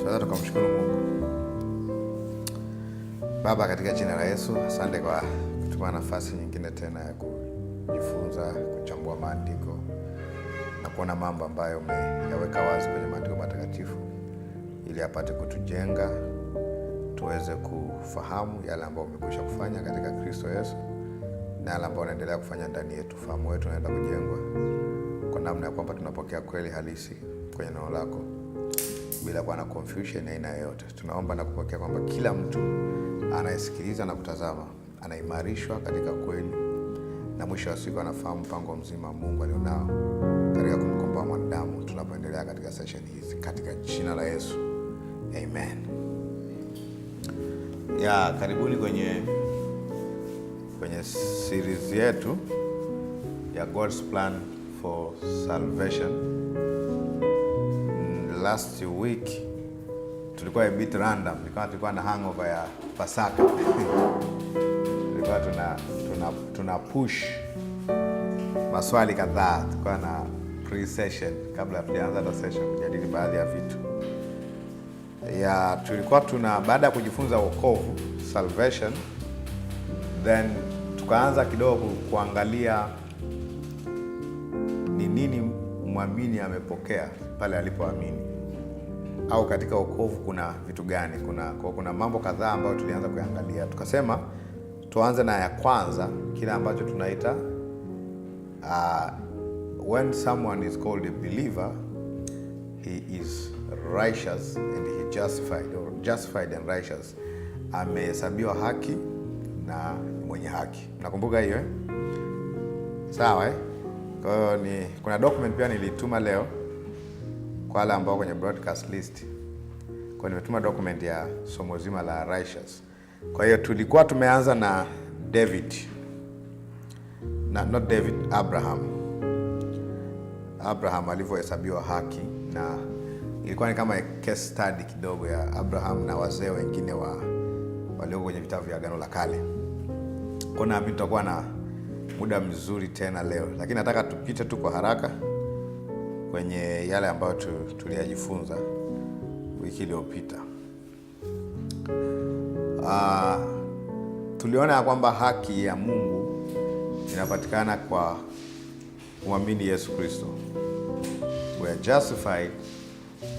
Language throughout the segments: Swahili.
Tunataka tukamshukuru Mungu. Baba, katika jina la Yesu, asante kwa kutupa nafasi nyingine tena ya kujifunza, kuchambua maandiko na kuona mambo ambayo umeyaweka wazi kwenye maandiko matakatifu ili apate kutujenga tuweze kufahamu yale ambayo umekwisha kufanya katika Kristo Yesu na yale ambayo unaendelea kufanya ndani yetu. Fahamu wetu unaenda kujengwa kwa namna ya kwamba tunapokea kweli halisi kwenye neno lako bila kuwa na confusion aina yoyote. Tunaomba na kupokea kwamba kila mtu anayesikiliza na kutazama anaimarishwa katika kweli, na mwisho wa siku anafahamu mpango mzima Mungu alionao katika kumkomboa mwanadamu tunapoendelea katika session hizi, katika jina la Yesu. Amen. Karibuni kwenye series yetu ya God's Plan for Salvation. Last week tulikuwa a bit random, tulikuwa na hangover ya Pasaka. Tulikuwa tuna push maswali kadhaa, tulikuwa na pre-session kabla tujaanza na session kujadili baadhi ya vitu. Tulikuwa baada ya kujifunza wokovu, salvation, then tukaanza kidogo kuangalia ni nini muamini amepokea pale alipoamini, au katika wokovu kuna vitu gani. Kuna mambo kadhaa ambayo tulianza kuangalia. Tukasema tuanze na ya kwanza, kile ambacho tunaita when someone is called a believer, he is righteous and he justified and righteous. Amehesabiwa haki na mwenye haki. Nakumbuka hiyo Sawa Kwa hiyo kuna document pia nilituma leo kwa wale ambao kwenye broadcast list. Kwa nimetuma document ya somo zima la righteous. Kwa hiyo tulikuwa tumeanza na Abraham alivyohesabiwa haki, na ilikuwa ni kama case study kidogo ya Abraham na wazee wengine walio kwenye vitabu vya Agano la Kale. Kwa na mimi tutakuwa na muda mzuri tena leo, lakini nataka tupite tu kwa haraka kwenye yale ambayo tuliyajifunza wiki iliyopita. Tuliona kwamba haki ya Mungu inapatikana kwa kuamini Yesu Kristo. We are justified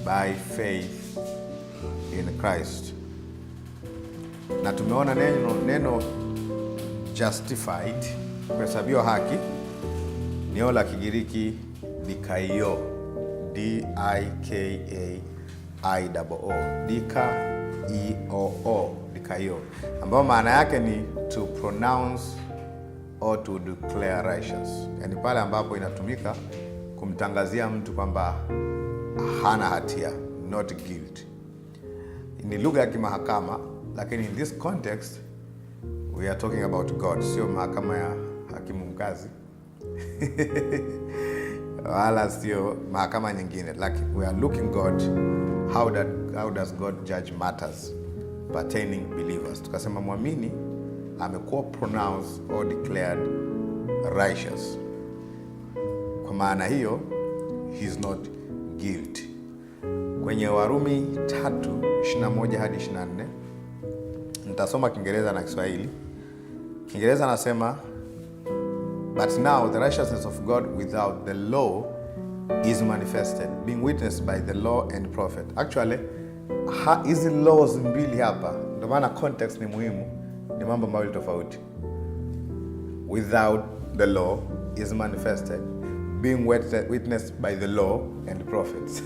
by faith in Christ. Na tumeona neno justified, kuhesabiwa haki, neno la Kigiriki dikaio, D-I-K-A-I-O-O, dikaio, dikaio, ambayo maana yake ni to pronounce or to declare righteous. Yani pale ambapo inatumika kumtangazia mtu kwamba hana hatia, not guilty. Ni lugha ya kimahakama, lakini in this context we are talking about God, sio mahakama ya hakimu mkazi wala sio mahakama nyingine. Like we are looking God, how does God judge matters pertaining believers. Tukasema muamini amekuwa pronounced or declared righteous. Kwa maana hiyo he is not guilty. Kwenye Warumi 3:21 hadi 24, nitasoma Kiingereza na Kiswahili. Kiingereza nasema, but now the righteousness of God without the law is manifested, being witnessed by the law and prophet. Actually, hizi laws mbili hapa, ndio maana context ni muhimu, ni mambo mawili tofauti. Without the law is manifested, being witnessed by the law and prophets.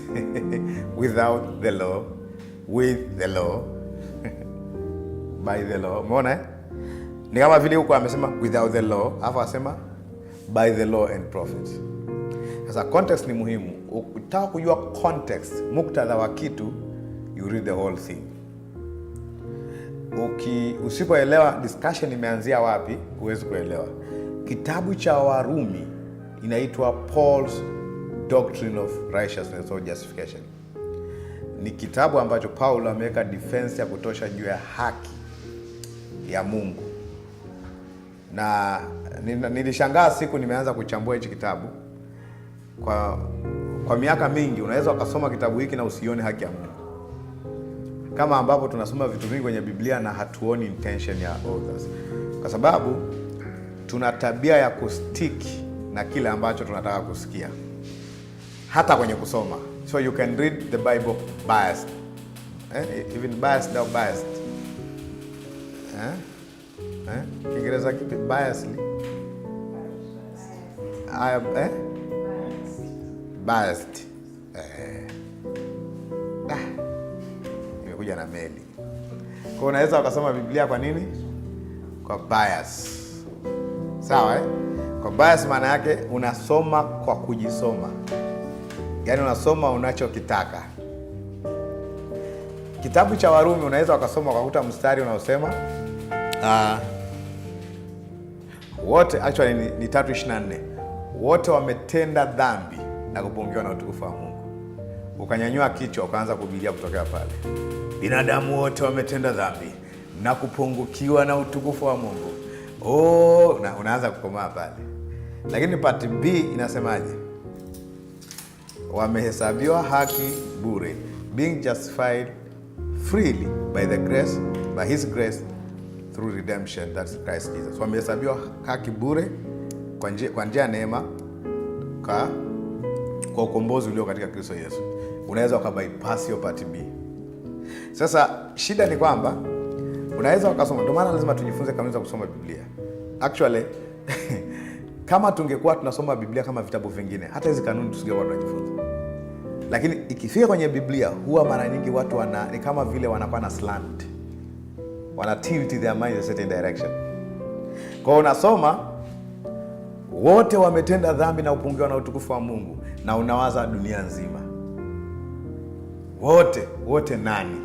Without the law, with the law, by the law. Umeona Ni kama vile huko amesema without the law, alafu asema by the law and prophets. Sasa context ni muhimu. Ukitaka kujua context, muktadha wa kitu, you read the whole thing. Usipoelewa discussion imeanzia wapi, huwezi kuelewa. Kitabu cha Warumi inaitwa Paul's Doctrine of Righteousness or Justification. Ni kitabu ambacho Paulo ameweka defense ya kutosha juu ya haki ya Mungu. Na nilishangaa siku nimeanza kuchambua hichi kitabu. Kwa miaka mingi unaweza ukasoma kitabu hiki na usione haki ya Mungu. kama ambapo tunasoma vitu vingi kwenye Biblia na hatuoni intention ya authors, kwa sababu tuna tabia ya kustick na kile ambacho tunataka kusikia hata kwenye kusoma. So you can read the Bible biased, even biased or biased. Kiingereza kipi? Biasly. Biased. Imekuja na meli. Kwa unaweza ukasoma Biblia kwa nini? Kwa bias. Sawa Kwa bias maana yake unasoma kwa kujisoma. Yaani unasoma unachokitaka. Kitabu cha Warumi unaweza ukasoma ukakuta mstari unaosema wote, actually ni 3:24. Wote wametenda dhambi na kupungukiwa na utukufu wa Mungu. Ukanyanyua kichwa ukaanza kuhubiria kutokea pale. Binadamu wote wametenda dhambi na kupungukiwa na utukufu wa Mungu. Unaanza kukomaa pale. Lakini part B inasemaje? Wamehesabiwa haki bure, being justified freely by his grace through redemption, that's Christ Jesus. Wamehesabiwa haki bure kwa njia ya neema kwa ukombozi ulio katika Kristo Yesu. Unaweza ukabypass hiyo part B. Sasa shida ni kwamba unaweza ukasoma, ndio maana lazima tujifunze kabisa kusoma Biblia. Actually kama tungekuwa tunasoma Biblia kama vitabu vingine, hata hizi kanuni tusingekuwa tunajifunza. Lakini ikifika kwenye Biblia huwa mara nyingi watu ni kama vile wanakuwa na slant. Wana tilt their mind in a certain direction. Kwa unasoma wote wametenda dhambi na kupungukiwa na utukufu wa Mungu, na unawaza dunia nzima. Wote nani?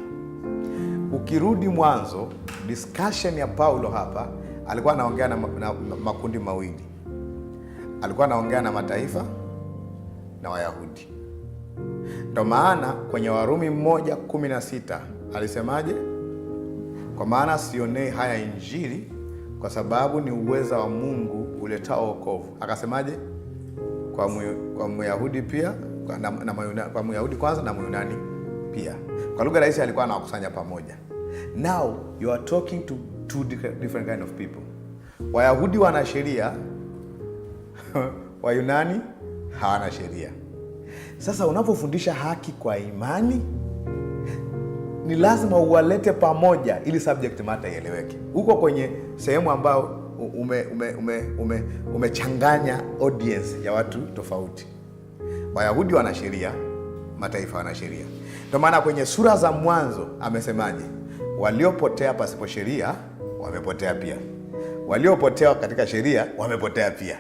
Ukirudi mwanzo, discussion ya Paulo hapa, alikuwa anaongea na makundi mawili. Alikuwa anaongea na mataifa na Wayahudi. Ndio maana kwenye Warumi 1:16 alisemaje? Kwa maana sionei haya Injili, kwa sababu ni uweza wa Mungu uletao wokovu. Akasemaje? Kwa Myahudi pia, kwa Myahudi kwanza na Myunani pia. Kwa lugha rahisi alikuwa anawakusanya pamoja. Now you are talking to two different kind of people. Wayahudi wana sheria, Wayunani hawana sheria. Sasa unapofundisha haki kwa imani, ni lazima uwalete pamoja ili subject matter ieleweke. Uko kwenye sehemu ambayo umechanganya audience ya watu tofauti. Wayahudi wana sheria, mataifa wana sheria. Ndio maana kwenye sura za mwanzo amesemaje? Waliopotea pasipo sheria wamepotea pia, waliopotea katika sheria wamepotea pia.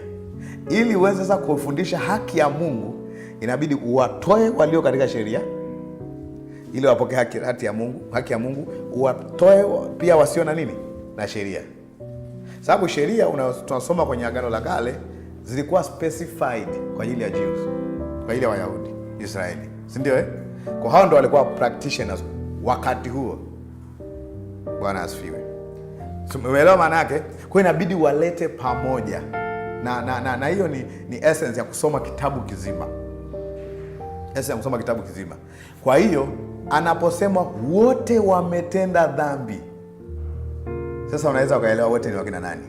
Ili uweze sasa kufundisha haki ya Mungu, inabidi uwatoe walio katika sheria ili wapokee haki ya Mungu, uwatoe pia wasio na nini? Na sheria. Sababu sheria tunasoma kwenye Agano la Kale zilikuwa specified kwa ajili ya Jews, kwa ajili ya Wayahudi, Israeli. Si ndio Kwa hao ndio walikuwa practitioners wakati huo. Bwana asifiwe. Umeelewa maana yake? Kwa inabidi walete pamoja. Na hiyo ni essence ya kusoma kitabu kizima. Essence ya kusoma kitabu kizima. Kwa hiyo anaposema wote wametenda dhambi, sasa unaweza ukaelewa wote ni wakina nani?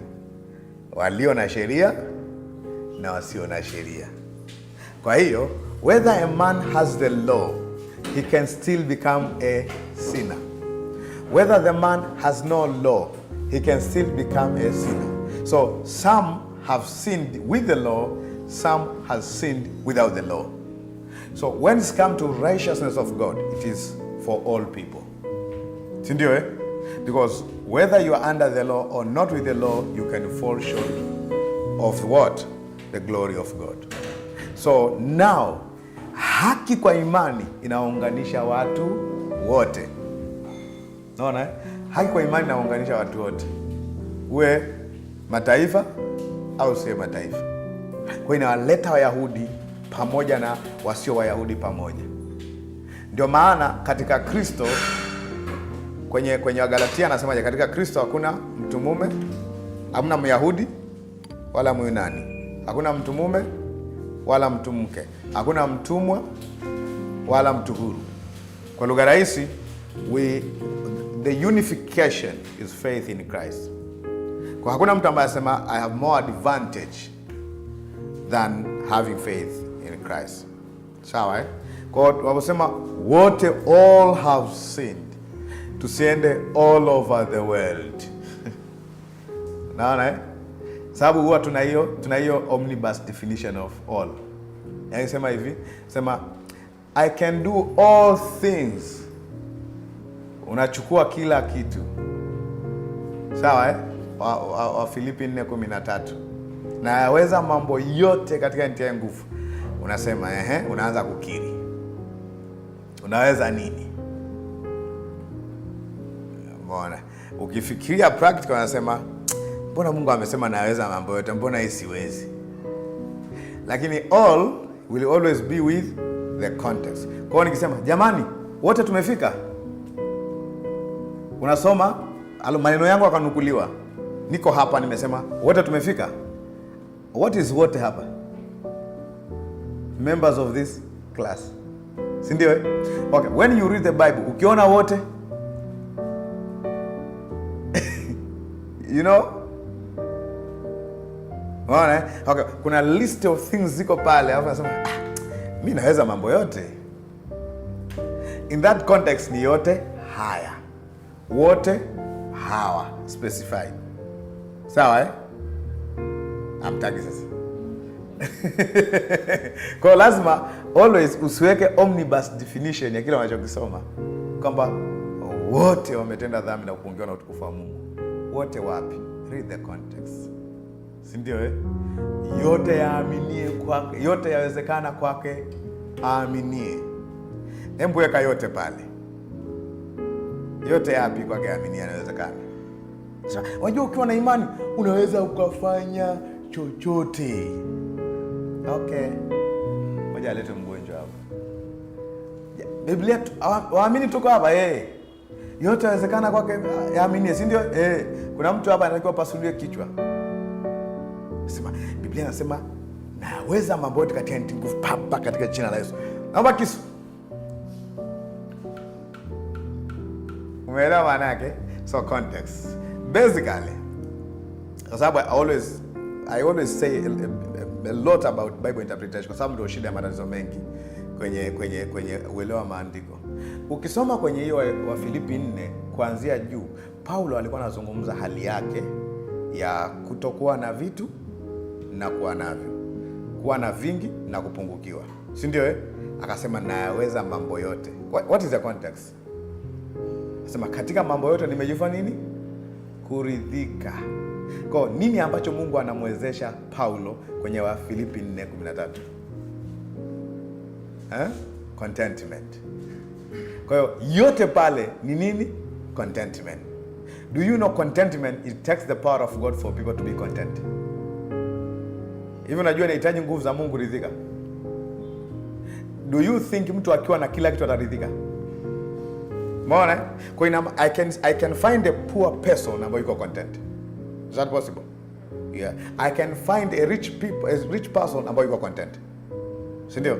Walio na sheria na wasio na sheria. Kwa hiyo whether a man has the law, he can still become a sinner. Whether the man has no law, he can still become a sinner. So some have sinned with the law, some have sinned without the law. So when it's come to righteousness of God, it is for all people. Sindio Because whether you are under the law or not with the law, you can fall short of what? The glory of God. So now, haki kwa imani inaunganisha watu wote. Unaona Haki kwa imani inaunganisha watu wote. Uwe mataifa au usiwe mataifa. Kwa inawaleta Wayahudi pamoja na wasio Wayahudi pamoja. Ndio maana katika Kristo, kwenye Wagalatia anasemaje? Katika Kristo hakuna mtu mume, hamna Myahudi wala Myunani. Hakuna mtu mume wala mtu mke. Hakuna mtumwa wala mtu huru. Kwa lugha rahisi, the unification is faith in Christ. Kwa hakuna mtu ambaye anasema I have more advantage than having faith in Christ. Sawa eh? Kwa waposema wote, all have sinned, tusiende all over the world. Naona eh? Sababu huwa tuna hiyo omnibus definition of all. Yaani sema hivi, sema I can do all things. Unachukua kila kitu. Sawa eh? Wa Filipi 4:13. Na yaweza mambo yote katika nitia nguvu. Unasema unaanza kukiri. Unaweza nini? Mbona ukifikiria practical unasema mbona Mungu amesema naweza mambo yote, mbona hii siwezi? Lakini all will always be with the context. Kwa hiyo nikisema jamani wote tumefika, unasoma maneno yangu akanukuliwa, niko hapa nimesema wote tumefika. What is wote hapa? Members of this class, si ndio? Okay, when you read the Bible ukiona wote you know, okay, kuna list of things ziko pale, alafu nasema mimi naweza mambo yote. In that context ni yote haya, wote hawa specified. Sawa eh? Amtaki sasa. Kwa lazima always usiweke omnibus definition ya kile unachokisoma kwamba wote wametenda dhambi na kupungukiwa na utukufu wa Mungu. Wote wapi? Read the context. Si ndio eh? Yote yaaminie kwake, yote yawezekana kwake aaminie. Hebu weka yote pale. Yote yapi kwake aaminie yanawezekana? Sasa unajua ukiwa na imani unaweza ukafanya chochote. Okay. Ngoja alete mgonjwa hapa. Biblia waamini tuko hapa yote yawezekana kwake yaaminie, si ndio? Kuna mtu hapa anatakiwa pasulie kichwa. Sema Biblia inasema naweza mambo yote katika nguvu papa katika jina la Yesu. Naomba kisu. Umeelewa maana yake? So context. Basically, kwa sababu I always say a lot about Bible interpretation kwa sababu ndio shida ya matatizo mengi kwenye uelewa maandiko. Ukisoma kwenye hiyo wa Filipi 4 kuanzia juu, Paulo alikuwa anazungumza hali yake ya kutokuwa na vitu na kuwa navyo, kuwa na vingi na kupungukiwa, si ndio Akasema naweza mambo yote. What is the context? Akasema katika mambo yote nimejifunza nini? Kuridhika. Kwa nini ambacho Mungu anamwezesha Paulo kwenye wa Filipi 4:13? Contentment. Kwa hiyo yote pale ni nini? Contentment. Do you know contentment, it takes the power of God for people to be content. Hivi unajua inahitaji nguvu za Mungu kuridhika? Do you think mtu akiwa na kila kitu ataridhika? Mbona? Kwa hiyo I can find a poor person ambaye yuko content. Is that possible? Yeah. I can find a rich person ambaye yuko content. Si ndio?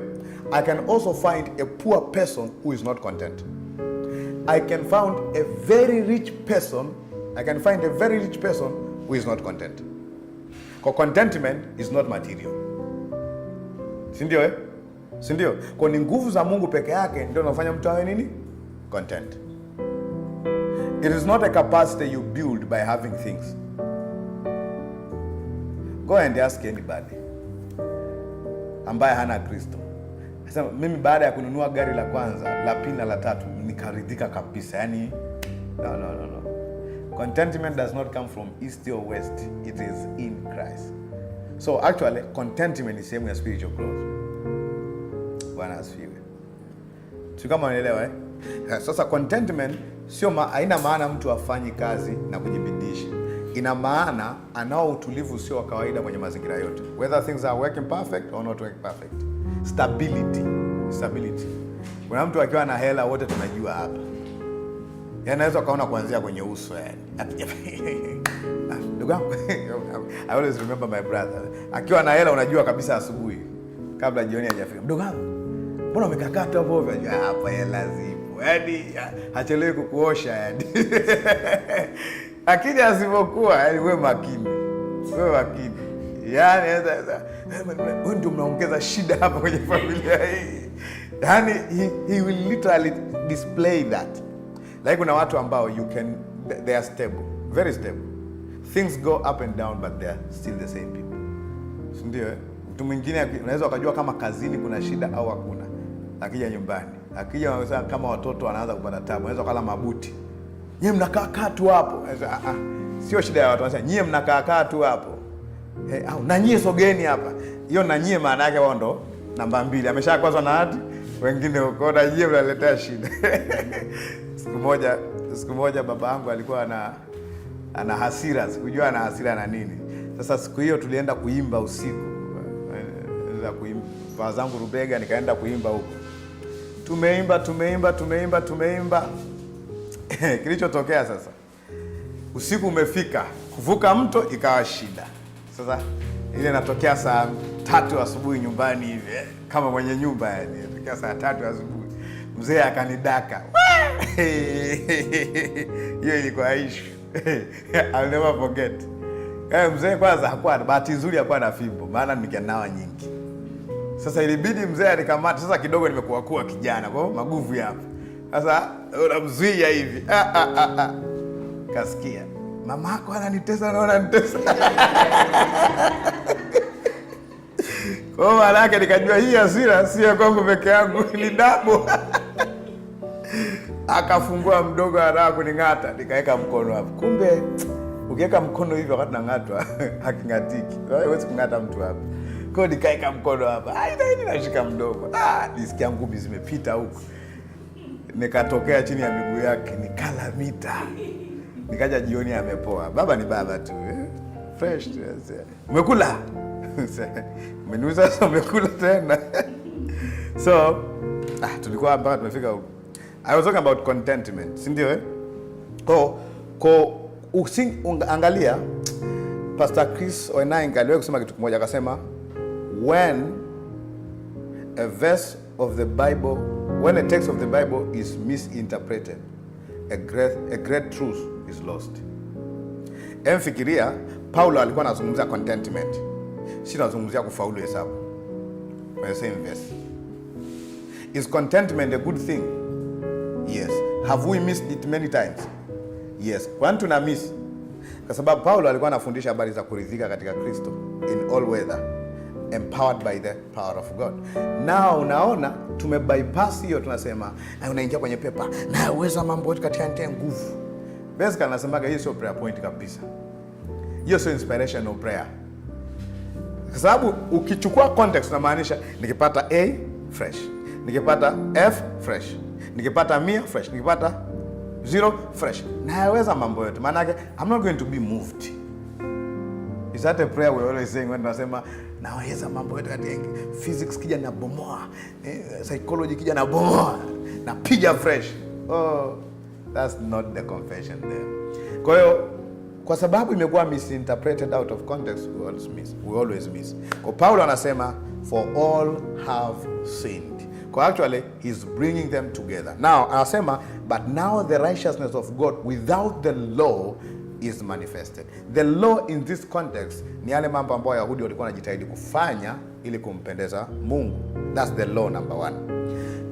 I can also find a poor person who is not content. I can find a very rich person who is not content. Kwa contentment is not material. Si ndio Si ndio? Kwa ni nguvu za Mungu peke yake ndio inafanya mtu awe nini? Content. It is not a capacity you build by having things. Go and ask anybody ambaye hana Kristo. Sasa mimi baada ya kununua gari la kwanza, la pili na la tatu nikaridhika kabisa. Yaani no. Contentment does not come from east or west. It is in Christ. So actually contentment is same as spiritual growth. Bwana asifiwe. Kama unaelewa Sasa contentment sio haina maana mtu afanyi kazi na kujibidisha. Ina maana anao utulivu sio wa kawaida kwenye mazingira yote. Whether things are working perfect or not working perfect. Stability. Kuna mtu akiwa na hela wote tunajua hapa. Anaweza kaona kuanzia kwenye uso Ndugu yangu, I always remember my brother. Akiwa na hela unajua kabisa asubuhi kabla jioni hajafika. Ndugu yangu, mbona umekakata hapo? Hapa hela zipo. yaani hachelewi kukuosha yaani. Lakini asipokuwa yaani wewe makini. Yaani wewe ndio mnaongeza shida hapa kwenye familia hii. Yaani he will literally display that. Like kuna watu ambao they are stable, very stable. Things go up and down but they are still the same people. Ndio mtu mwingine unaweza ukajua kama kazini kuna shida au hakuna. Akija nyumbani, akija kama watoto wanaanza kupata tabu, unaweza kala mabuti. Nyie mnakaa tu hapo. Sio shida ya watu, wanasema nyie mnakaa tu hapo. Au na nyie sogeni hapa. Hiyo na nyie maana yake wao ndo namba 2. Ameshakwazwa na hadi wengine huko na nyie mnaletea shida. Siku moja baba yangu alikuwa ana hasira, sikujua ana hasira na nini. Sasa siku hiyo tulienda kuimba usiku. Nilienda kuimba wazangu Rubega, nikaenda kuimba huko. Tumeimba. Kilichotokea sasa, usiku umefika, kuvuka mto ikawa shida. Sasa ile natokea saa 3 asubuhi nyumbani hivi, kama mwenye nyumba yani. Natokea saa 3 asubuhi. Mzee akanidaka. Hiyo ilikuwa issue. I'll never forget. Mzee kwanza hakuwa, bahati nzuri hakuwa na fimbo, maana ninganawa nyingi. Sasa ilibidi mzee alikamata. Sasa kidogo nimekuwa kijana, kwa maguvu hapa. Sasa unamzuia hivi. Kasikia, mamako ananitesa na ananitesa. Kwa maana yake nikajua hii hasira sio kwangu peke yangu, ni dabo. Akafungua mdogo haraka kuning'ata, nikaweka mkono hapo. Kumbe ukiweka mkono hivi wakati nang'atwa hakingatiki. Huwezi kung'ata mtu hapo. Kwa hiyo nikaweka mkono hapa. Nashika mdogo. Nisikia ngumi zimepita huko. Nikatokea chini ya miguu yake, nikala mita. Nikaja jioni amepoa. Baba ni baba tu. Fresh tu. Umekula? Umeniuza sasa, umekula tena. So, tulikuwa mpaka tumefika huko. I was talking about contentment, si ndio angalia Pastor Chris Oenai aliwahi kusema kitu kimoja, akasema when a text of the Bible is misinterpreted, a great truth is lost. Fikiria Paulo alikuwa anazungumzia contentment. Si anazungumzia kufaulu hesabu. When same verse. Is contentment a good thing? Yes. Have we missed it many times? Yes. Kwani tuna miss? Kwa sababu Paulo alikuwa anafundisha habari za kuridhika katika Kristo in all weather, empowered by the power of God. Now unaona tumebypass hiyo, tunasema unaingia kwenye pepa na uweza mambo yote katika nguvu. Basically anasemaga hiyo sio prayer point kabisa. Hiyo sio inspirational prayer. Kwa sababu ukichukua context unamaanisha nikipata A fresh, nikipata F fresh, nikipata 100 fresh, nikipata 0 fresh. Na yaweza mambo yote. Maana yake I'm not going to be moved. Is that a prayer we always saying when tunasema naweza mambo yote katika physics kija na bomoa, psychology kija na bomoa, na piga fresh. Oh, that's not the confession there. Kwa hiyo kwa sababu imekuwa misinterpreted out of context, we always miss. Kwa Paulo anasema for all have sinned. Kwa actually he's bringing them together. Now anasema but now the righteousness of God without the law is manifested. The law in this context ni yale mambo ambayo Wayahudi walikuwa wanajitahidi kufanya ili kumpendeza Mungu. That's the law number 1.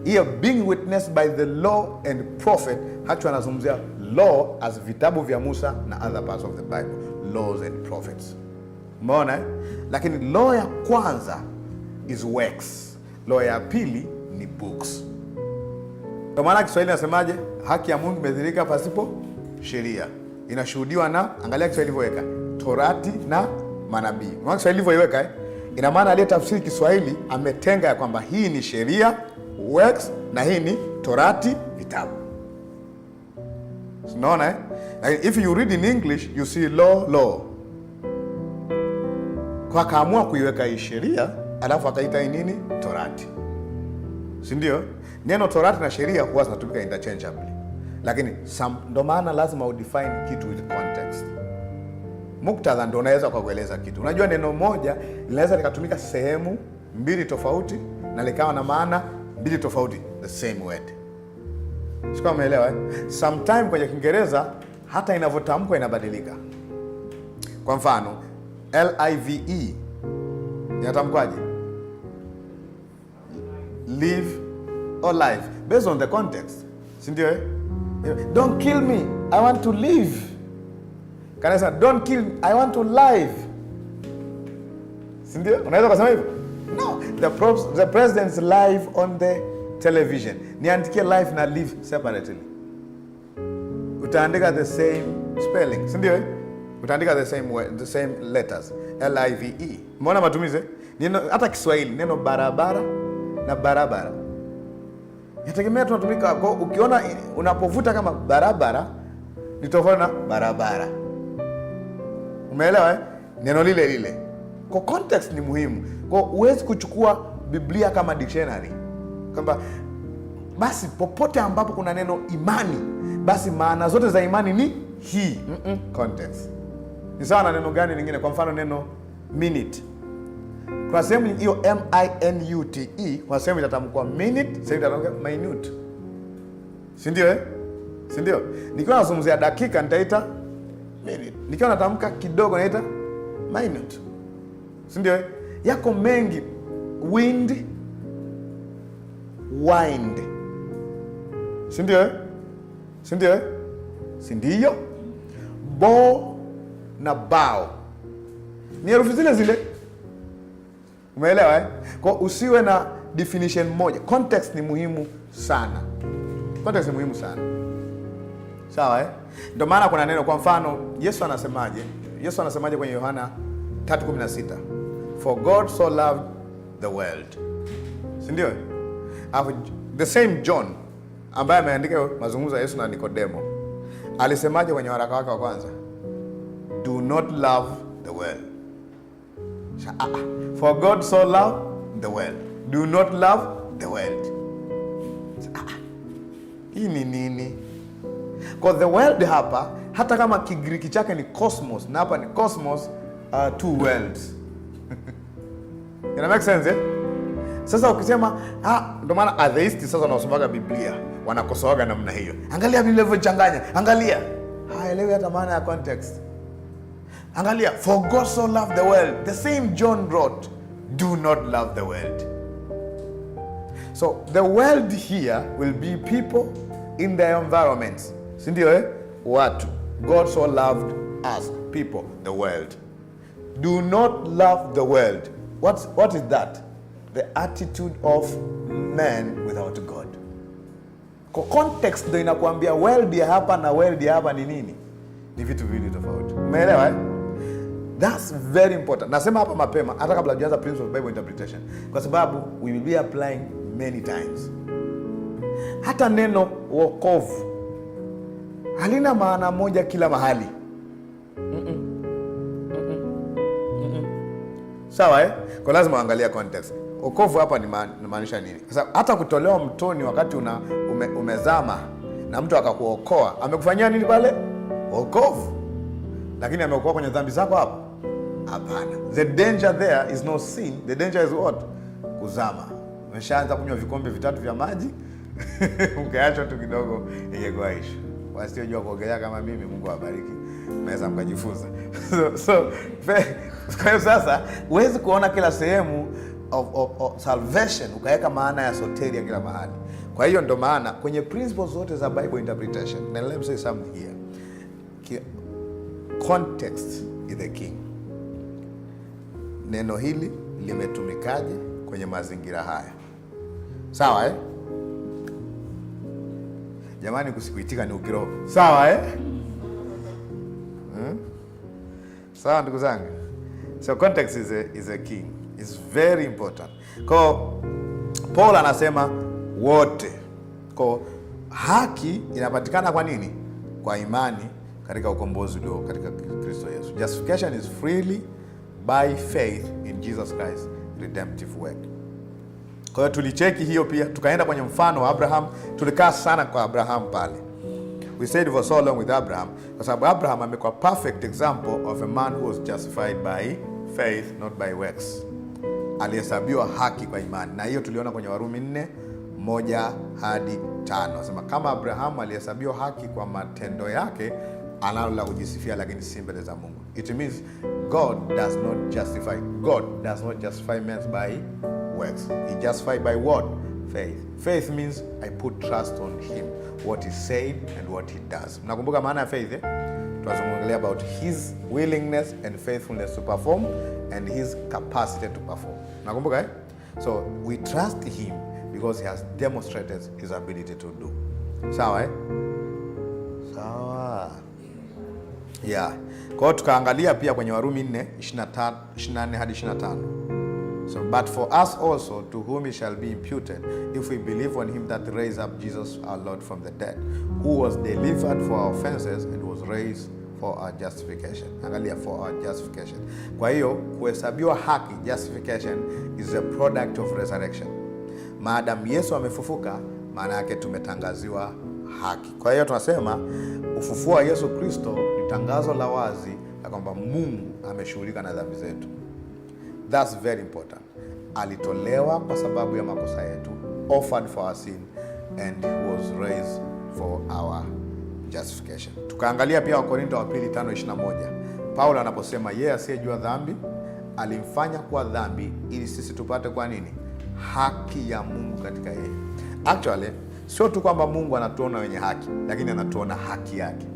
Here being witnessed by the law and prophet, actually anazungumzia law as vitabu vya Musa na other parts of the Bible, laws and prophets. Umeona? Lakini law ya kwanza is works. Law ya pili ni books. Kwa maana Kiswahili nasemaje? Haki ya Mungu imedhihirika pasipo sheria. Inashuhudiwa na, angalia Kiswahili ilivyoweka, Torati na manabii. Maana Kiswahili ilivyoiweka ina maana aliyetafsiri Kiswahili ametenga ya kwamba hii ni sheria, works, na hii ni Torati, vitabu. Unaona if you read in English you see law. Kwa kaamua kuiweka hii sheria alafu akaita nini? Torati. Si ndio? Neno Torati na sheria huwa zinatumika interchangeably. Lakini ndo maana lazima udefine kitu with context. Muktadha ndio unaweza kueleza kitu. Unajua neno moja linaweza likatumika sehemu mbili tofauti na likawa na maana mbili tofauti, the same word. Sio, umeelewa eh? Sometime kwenye Kiingereza hata inavyotamkwa inabadilika. Kwa mfano live inatamkwaje? Live or life, based on the context, si ndio eh? Don't kill me, I want to live. Kanisa, don't kill me, I want to live. Si ndio? Unaweza kusema hivyo? No, the president's live on the television. Niandikie live na live separately. Utaandika the same spelling, si ndio eh? Utaandika the same letters, live. Umeona matumizi? Neno hata Kiswahili neno barabara na barabara yategemea tunatumika. Kwa ukiona unapovuta kama barabara ni tofauti na barabara. Umeelewa eh? Neno lile lile. Kwa context ni muhimu. Kwa huwezi kuchukua Biblia kama dictionary. Kwamba basi popote ambapo kuna neno imani, basi maana zote za imani ni hii. Context. Ni sawa na neno gani lingine? Kwa mfano neno minute. Kwa sehemu hiyo minute, kwa sehemu itatamkwa minute, sehemu itatamkwa minute. Si ndio eh? Si ndio? Nikiwa nazungumzia dakika nitaita minute. Nikiwa natamka kidogo naita minute. Si ndio eh? Yako mengi. Wind, wind. Si ndio eh? Si ndio eh? Si ndio? Bow na bow. Ni herufi zile zile. Umeelewa eh? Kwa usiwe na definition moja. Context ni muhimu sana. Context ni muhimu sana. Sawa eh? Ndio maana kuna neno, kwa mfano Yesu anasemaje? Yesu anasemaje kwenye Yohana 3:16? For God so loved the world. Si ndio? The same John ambaye ameandika mazungumzo ya Yesu na Nikodemo alisemaje kwenye waraka wake wa kwanza? Do not love the world. For God so loved the world. Do not love the world. Hii ni nini? Kwa the world hapa, hata kama Kigiriki chake ni cosmos, na hapa ni cosmos, two worlds. Ina make sense eh? Sasa ukisema ndio maana atheisti sasa wanaosomaga Biblia wanakosoaga namna hiyo. Angalia Biblia ilivyochanganya. Angalia. Haelewi hata maana ya context. Angalia, for God so loved the world. The same John wrote, do not love the world. So the world here will be people in their environments. Si ndio eh? Watu. God so loved us, people, the world. Do not love the world. What is that? The attitude of man without God. Kwa context ndio inakuambia world ya hapa na world ya hapa ni nini? Ni vitu viwili tofauti. Umeelewa eh? That's very important. Nasema hapa mapema hata kabla hujaanza principle of Bible interpretation, kwa sababu we will be applying many times. Hata neno wokovu halina maana moja kila mahali. Sawa eh? Kwa lazima uangalia context. Wokovu hapa ni maanisha nini? Sasa hata kutolewa mtoni wakati umezama na mtu akakuokoa, amekufanyia nini pale? Wokovu. Lakini amekuokoa kwenye dhambi zako hapo? Hapana. The danger there is no sin. The danger is what? Kuzama. Umeshaanza kunywa vikombe 3 vya maji, ukiacha tu kidogo ingekuwa issue. Wasiojua kuogelea kama mimi, Mungu awabariki, mnaweza mkajifunza. Kwa hiyo sasa huwezi kuona kila sehemu of salvation ukaweka maana ya soteria kila mahali. Kwa hiyo ndo maana kwenye principles zote za Bible interpretation, and let me say something here. Context is the king. Neno hili limetumikaje kwenye mazingira haya? Sawa eh? Jamani, kusikuitika ni ukiroho. Sawa eh? Sawa ndugu zangu. So context is a king. It's very important. Kwa Paul anasema wote. Kwa haki inapatikana kwa nini? Kwa imani katika ukombozi ulio katika Kristo Yesu. Justification is freely by faith in Jesus Christ redemptive work. Kwa hiyo tulicheki hiyo pia, tukaenda kwenye mfano wa Abraham, tulikaa sana kwa Abraham pale. We stayed for so long with Abraham kwa sababu Abraham amekuwa perfect example of a man who was justified by faith, not by works. Alihesabiwa haki kwa imani. Na hiyo tuliona kwenye Warumi 1-5. Anasema kama Abrahamu alihesabiwa haki kwa matendo yake, analo la kujisifia, lakini si mbele za Mungu. It means God does not justify men by works. He justifies by what? Faith. Faith means I put trust on him, what he said and what he does. Mnakumbuka maana ya faith eh? Tunazungumzia about his willingness and faithfulness to perform and his capacity to perform. Mnakumbuka eh? So we trust him because he has demonstrated his ability to do. Sawa eh? Sawa. Yeah. Kwa hiyo tukaangalia pia kwenye Warumi 4:24 hadi 25. So, but for us also, to whom it shall be imputed, if we believe on him that raised up Jesus our Lord from the dead, who was delivered for our offenses and was raised for our justification. Angalia, for our justification. Kwa hiyo kuhesabiwa haki, justification, is a product of resurrection. Maadamu Yesu amefufuka, maana yake tumetangaziwa haki. Kwa hiyo tunasema ufufuo wa Yesu Kristo ni tangazo la wazi la kwamba Mungu ameshughulika na dhambi zetu. That's very important. Alitolewa kwa sababu ya makosa yetu, offered for our sin, and was raised for our justification. Tukaangalia pia Wakorintho wa pili 5:21. Paulo anaposema yeye asiyejua dhambi alimfanya kuwa dhambi ili sisi tupate kwa nini? Haki ya Mungu katika yeye. Actually, sio tu kwamba Mungu anatuona wenye haki, lakini anatuona haki yake.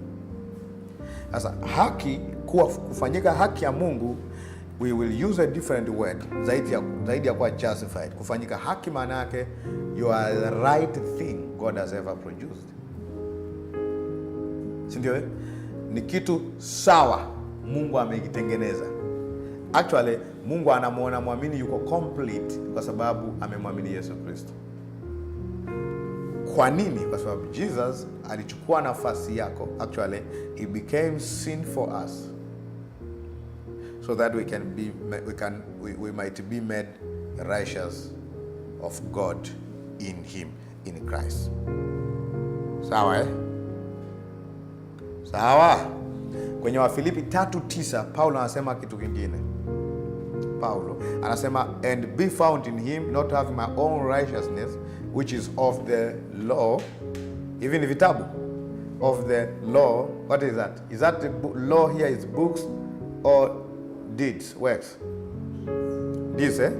Sasa haki, kufanyika haki ya Mungu, we will use a different word zaidi ya kuwa justified. Kufanyika haki maana yake you are the right thing God has ever produced. Si ndio? Ni kitu sawa Mungu amekitengeneza. Actually, Mungu anamuona muamini yuko complete kwa sababu amemwamini Yesu Kristo. Kwa nini? Kwa sababu Jesus alichukua nafasi yako. Actually, he became sin for us, so that we might be made righteous of God in him, in Christ. Sawa eh? Sawa. Kwenye Wafilipi 3:9 Paulo anasema kitu kingine. Paulo anasema, and be found in him, not having my own righteousness which is of the law. Even the vitabu of the law, what is that? Is that the law here is books or deeds, works? This eh?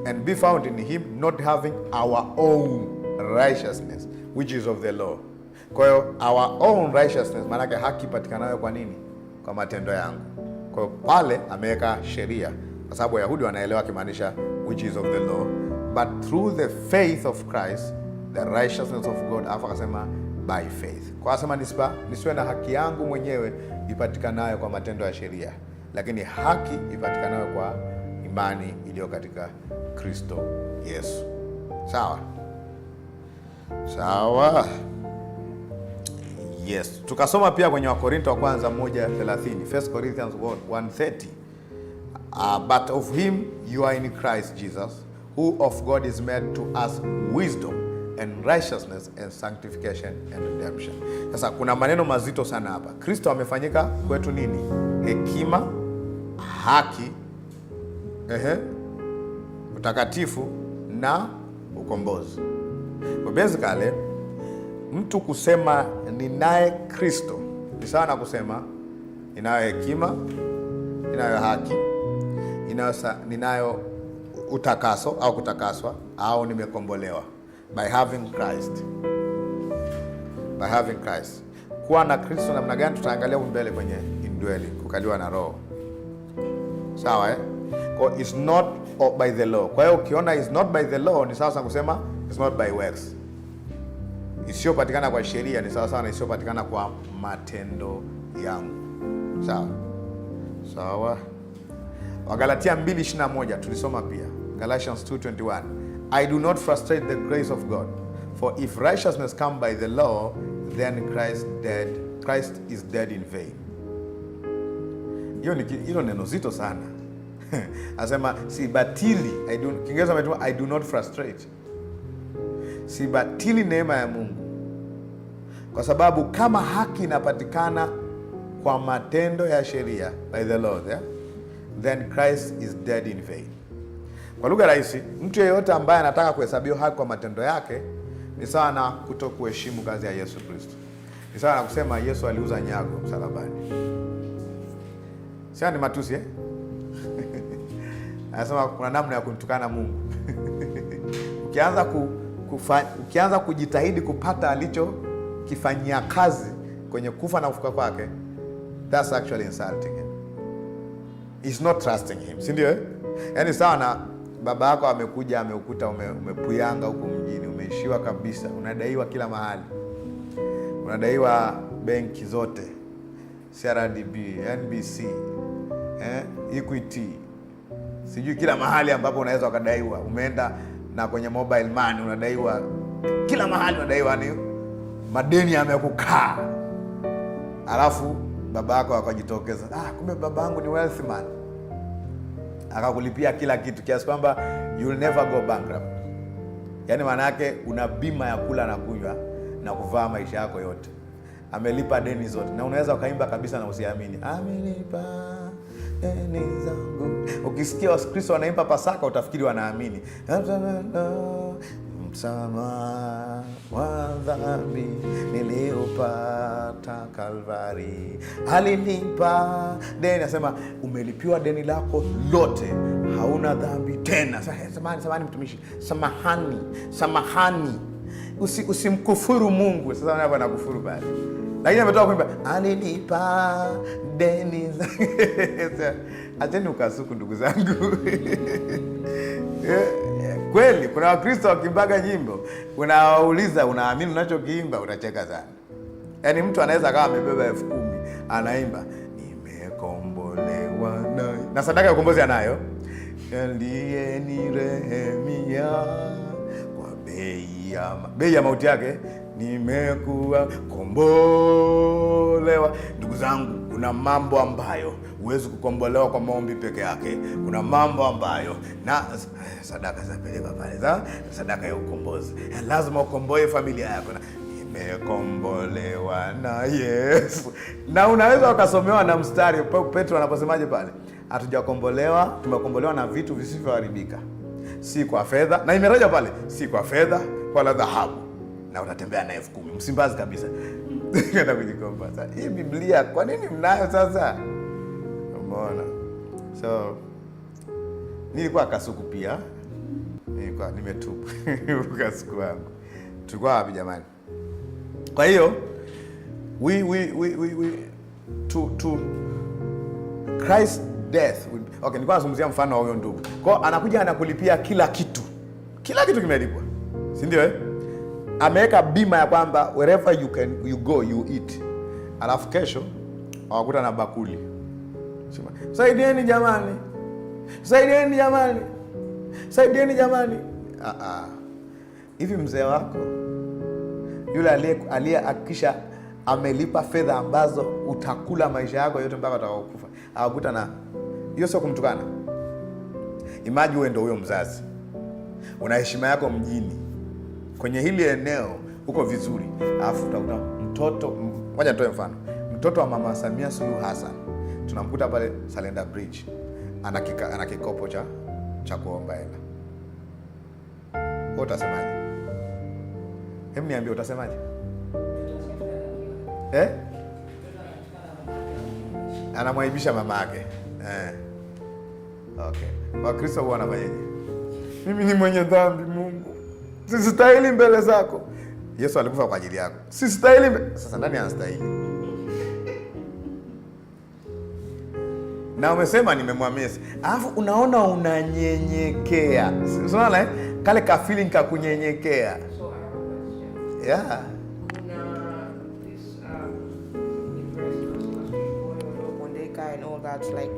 And be found in him, not having our own righteousness which is of the law. Kwa hiyo our own righteousness maana yake haki patikanayo kwa nini? Kwa matendo yangu. Kwa hiyo pale ameweka sheria kwa sababu Wayahudi wanaelewa kimaanisha which is of the law, but through the faith of Christ the righteousness of God. Afa akasema by faith. Kwa asema nisiwe na haki yangu mwenyewe ipatikanayo kwa matendo ya sheria, lakini haki ipatikanayo kwa imani iliyo katika Kristo Yesu. Sawa? Sawa. Yes. Tukasoma pia kwenye Wakorintho wa kwanza 1:30. 1 Corinthians 1:30. But of him you are in Christ Jesus, who of God is made to us wisdom and righteousness and sanctification and redemption. Sasa kuna maneno mazito sana hapa. Kristo amefanyika kwetu nini? Hekima, haki, utakatifu na ukombozi. Kwa basically mtu kusema ninaye Kristo ni sawa na kusema ninayo hekima, ninayo haki, ninayo utakaso au kutakaswa, au nimekombolewa by having Christ. By having Christ. Kuwa na Kristo namna gani tutaangalia mbele kwenye indwelling, kukaliwa na Roho. Sawa eh? Kwa it's not by the law. Kwa hiyo ukiona is not by the law ni sawa sana kusema it's not by works. Isiyopatikana kwa sheria ni sawa sana isiyopatikana kwa matendo yangu. Sawa? Sawa. Wagalatia 2:21 tulisoma pia. Galatians 2:21. I do not frustrate the grace of God, for if righteousness come by the law, then Christ is dead in vain. Hiyo neno zito sana. Anasema si batili, Kiingereza umetuma I do not frustrate. Si batili neema ya Mungu. Kwa sababu kama haki inapatikana kwa matendo ya sheria by the law, then Christ is dead in vain. Kwa lugha rahisi, mtu yeyote ambaye anataka kuhesabiwa haki kwa matendo yake Ni sawa na kutokuheshimu kazi ya Yesu Kristo. Ni sawa na kusema Yesu aliuza nyago msalabani. Sio ni matusi Anasema kuna namna ya kumtukana Mungu. Ukianza kujitahidi kupata alicho kifanyia kazi kwenye kufa na kufuka kwake, that's actually insulting him. He's not trusting him. Si ndio? Yaani sawa na baba yako amekuja ameukuta umepuyanga huko mjini, umeishiwa kabisa, unadaiwa kila mahali. Unadaiwa benki zote. CRDB, NBC, Equity. Sijui kila mahali ambapo unaweza ukadaiwa. Umeenda na kwenye mobile money unadaiwa. Kila mahali unadaiwa, ni madeni yamekukaa. Alafu baba yako akajitokeza. Kumbe baba yangu ni wealthy man. Akakulipia kila kitu kiasi kwamba you will never go bankrupt. Yaani maana yake una bima ya kula na kunywa na kuvaa maisha yako yote. Amelipa deni zote. Na unaweza ukaimba kabisa na usiamini. Amelipa deni zangu. Ukisikia Wakristo wanaimba Pasaka utafikiri wanaamini. Msamaha wa dhambi niliopata Kalvari, alinipa deni. Nasema umelipiwa deni lako lote, hauna dhambi tena. Samahani mtumishi, samahani. Usimkufuru Mungu. Sasa hapo anakufuru bali. Lakini ametoka kuimba alinipa deni. Acheni ukasuku ndugu zangu. Kweli kuna Wakristo wakimbaga nyimbo, unawauliza unaamini unachokiimba, utacheka sana. Yaani mtu anaweza kama amebeba 10,000 anaimba nimekombolewa na sadaka ya ukombozi anayo, ndiye ni rehemia kwa bei ya mauti yake nimekuwa kombolewa. Ndugu zangu, kuna mambo ambayo huwezi kukombolewa kwa maombi peke yake. Kuna mambo ambayo na sadaka zapeleka pale za sadaka ya ukombozi. Lazima ukomboe familia yako. Nimekombolewa na Yesu. Na unaweza ukasomewa na mstari Petro anaposemaje pale? Hatujakombolewa, tumekombolewa na vitu visivyoharibika. Si kwa fedha, na imeraja pale, si kwa fedha wala dhahabu. Na utatembea na 10,000 Msimbazi kabisa. Kwenda kujikomba. Hii Biblia kwa nini mnayo sasa? Umeona? So nilikuwa kasuku pia. Nilikuwa nimetubu kasuku wangu. Tulikuwa wapi jamani? Kwa hiyo to Christ death. Okay, nilikuwa nazungumzia mfano wa huyo ndugu. Kwa anakuja anakulipia kila kitu. Kila kitu kimelipwa. Si ndio Ameweka bima ya kwamba wherever you go you eat. Alafu kesho hawakuta na bakuli. Saidieni jamani. Hivi mzee wako yule aliyehakikisha amelipa fedha ambazo utakula maisha yako yote mpaka utakapokufa, hawakuta na hiyo? Sio kumtukana. Imagine wewe ndio huyo mzazi, una heshima yako mjini, kwenye hili eneo uko vizuri, alafu utakuta mtoto. Ngoja nitoe mfano. Mtoto wa Mama Samia Suluhu Hassan tunamkuta pale Salenda Bridge, ana kikopo cha kuomba hela. Wewe utasemaje? Hebu niambie, utasemaje? Anamwaibisha mama yake. Okay. Wakristo huwa wanafanyaje? Mimi ni mwenye dhambi Mungu, sistahili mbele zako. Yesu alikufa kwa ajili yako. Sistahili. Sasa nani anastahili? Na umesema nimemwamini. Alafu unaona unanyenyekea. Unaona kale ka feeling ka kunyenyekea. Yeah. And all that, like,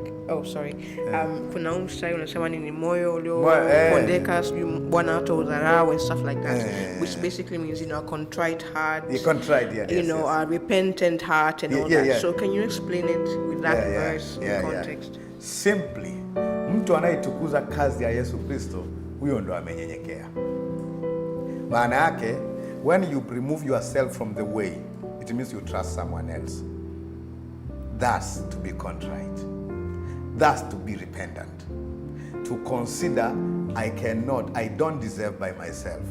kuna mstari unasema ni moyo uliopondeka, Bwana hata udharau and stuff like that, which basically means a contrite heart, a repentant heart and all that. So can you explain it with that verse in context? Simply, mtu anayetukuza kazi ya Yesu Kristo, huyo ndo amenyenyekea. Maana yake, when you remove yourself from the way, it means you trust someone else. That's to be contrite. That's to be repentant. To consider I don't deserve by myself.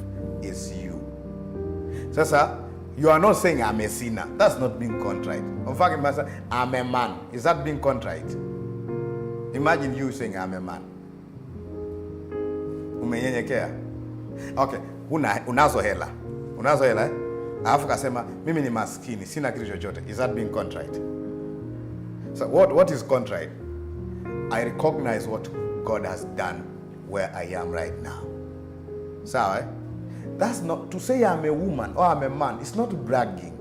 It's you. Sasa you are not saying I'm a sinner. That's not being contrite. In fact, I'm a man. Is that being contrite? Imagine you saying I'm a man. Umenyenyekea. Okay, unazo hela. Unazo hela, alafu kasema mimi ni maskini, sina kitu chochote. Is that being contrite? So what is contrite? I recognize what God has done where I am right now. Sawa, eh? That's not to say I'm a woman or I'm a man. It's not bragging.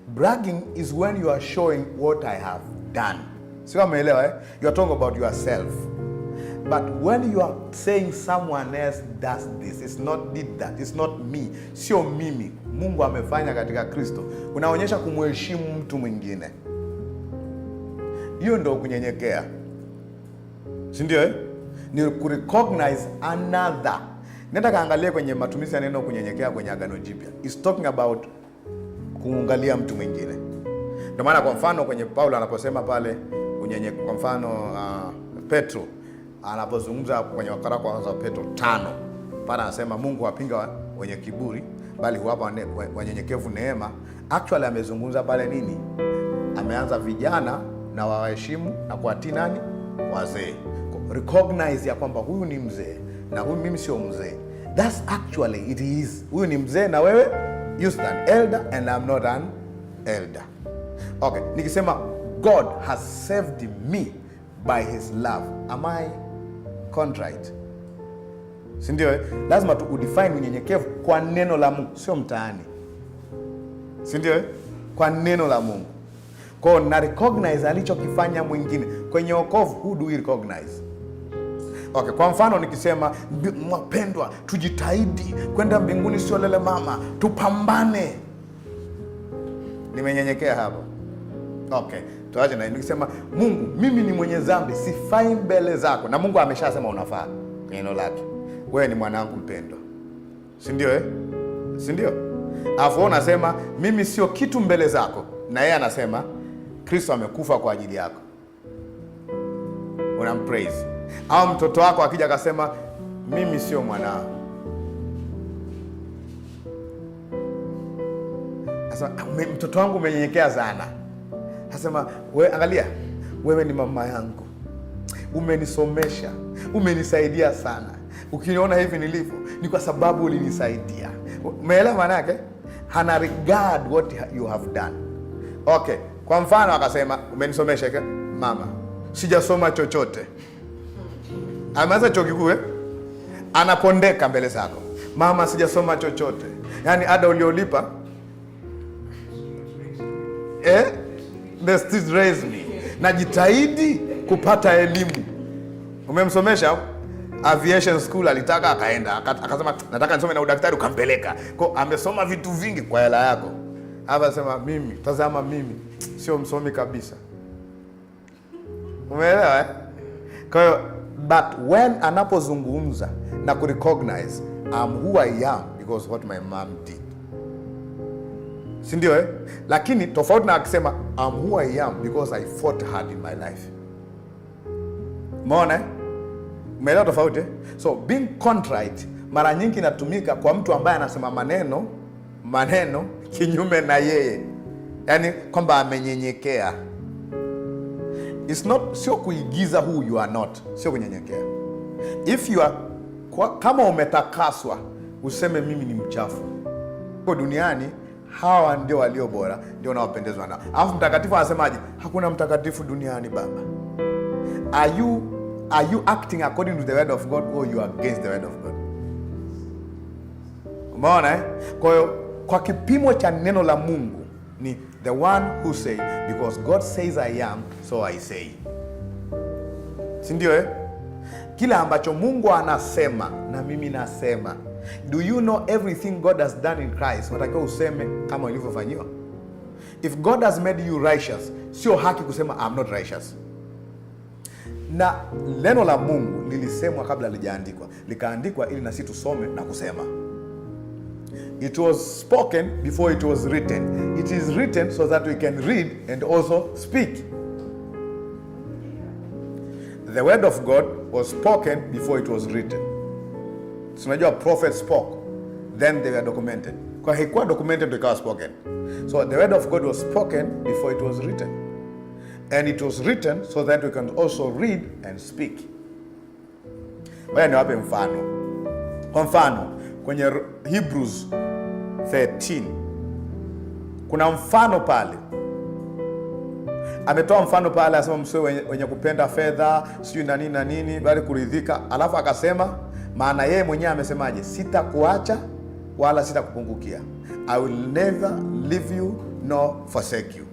Bragging is when you are showing what I have done. See what I mean? You are talking about yourself. But when you are saying someone else does this, it's not did that, it's not me. Sio mimi. Mungu amefanya katika Kristo. Unaonyesha kumheshimu mtu mwingine. Hiyo ndio kunyenyekea. Si ndio eh? Ni kurecognize another. Nenda kaangalia kwenye matumizi ya neno kunyenyekea kwenye Agano Jipya. It's talking about kuangalia mtu mwingine. Ndio maana kwa mfano kwenye Paulo anaposema pale kunyenyekea, kwa mfano Petro anapozungumza kwenye waraka wa kwanza wa Petro 5, pale anasema Mungu hapinga wenye kiburi bali huwapa wanyenyekevu neema. Actually amezungumza pale nini? Ameanza vijana na waheshimu na kuwatii nani? Wazee. Recognize ya kwamba huyu ni mzee na huyu mimi sio mzee. That's actually it is. Huyu ni mzee na wewe you stand elder and I'm not an elder. Okay, nikisema God has saved me by his love. Am I contrite? Si ndio? Lazima tu udefine unyenyekevu kwa neno la Mungu, sio mtaani. Si ndio? Kwa neno la Mungu. Kwa na recognize alichokifanya mwingine. Kwenye wokovu, who do we recognize? Okay, kwa mfano nikisema wapendwa, tujitahidi kwenda mbinguni, sio lele mama, tupambane. Nimenyenyekea hapo. Okay, tuache na nikisema Mungu, mimi ni mwenye dhambi, sifai mbele zako, na Mungu ameshasema unafaa kwenye neno lake. Wewe ni mwanangu mpendwa. Si ndio eh? Si ndio? Alafu unasema mimi sio kitu mbele zako, na yeye anasema Kristo amekufa kwa ajili yako. Unampraise. Au mtoto wako akija akasema mimi sio mwanao. Sasa mtoto wangu umenyenyekea sana. Nasema wewe angalia, wewe ni mama yangu. Umenisomesha, umenisaidia sana. Ukiniona hivi nilivyo ni kwa sababu ulinisaidia. Umeelewa maana yake? Hana regard what you have done. Okay, kwa mfano akasema umenisomesha mama, sijasoma chochote. Ameanza chuo kikuu, anapondeka mbele zako. Mama, sijasoma chochote. Yaani ada uliolipa they still raise me. Najitahidi kupata elimu. Umemsomesha aviation school, alitaka akaenda, akasema nataka nisome na udaktari, ukampeleka. Kwa amesoma vitu vingi kwa hela yako. Hapa sema mimi, tazama mimi sio msomi kabisa. Umeelewa eh? Kwa hiyo but when anapozungumza na kurecognize I'm who I am because what my mom did. Si ndio eh? Lakini tofauti na akisema I'm who I am because I fought hard in my life. Umeona eh? Umeelewa tofauti eh? So being contrite mara nyingi inatumika kwa mtu ambaye anasema maneno kinyume na yeye. Yaani kwamba amenyenyekea. It's not, sio kuigiza who you are not, sio kunyenyekea. If you are, kama umetakaswa, useme mimi ni mchafu. Kwa duniani hawa ndio walio bora, ndio unaopendezwa nao. Alafu mtakatifu anasemaje? Hakuna mtakatifu duniani baba. Are you acting according to the word of God or you are against the word of God? Umeona eh? Kwa hiyo kwa kipimo cha neno la Mungu ni the one who say because God says I am, so I say. Si ndio eh? Kila ambacho Mungu anasema na mimi nasema. Do you know everything God has done in Christ? Unatakiwa useme kama ulivyofanyiwa. If God has made you righteous, sio haki kusema I'm not righteous. Na neno la Mungu lilisemwa kabla lijaandikwa. Likaandikwa ili na sisi tusome na kusema. It was spoken before it was written. It is written so that we can read and also speak. The word of God was spoken before it was written. So unajua prophets spoke, then they were documented. Kwa haikuwa documented ndio ikawa spoken. So the word of God was spoken before it was written. And it was written so that we can also read and speak. Baya niwape mfano. Kwa mfano, kwenye Hebrews 13 kuna mfano pale. Ametoa mfano pale, asema msiwe wenye kupenda fedha, sijui na nini na nini, bali kuridhika. Alafu akasema, maana yeye mwenyewe amesemaje? Sitakuacha wala sitakupungukia. I will never leave you nor forsake you.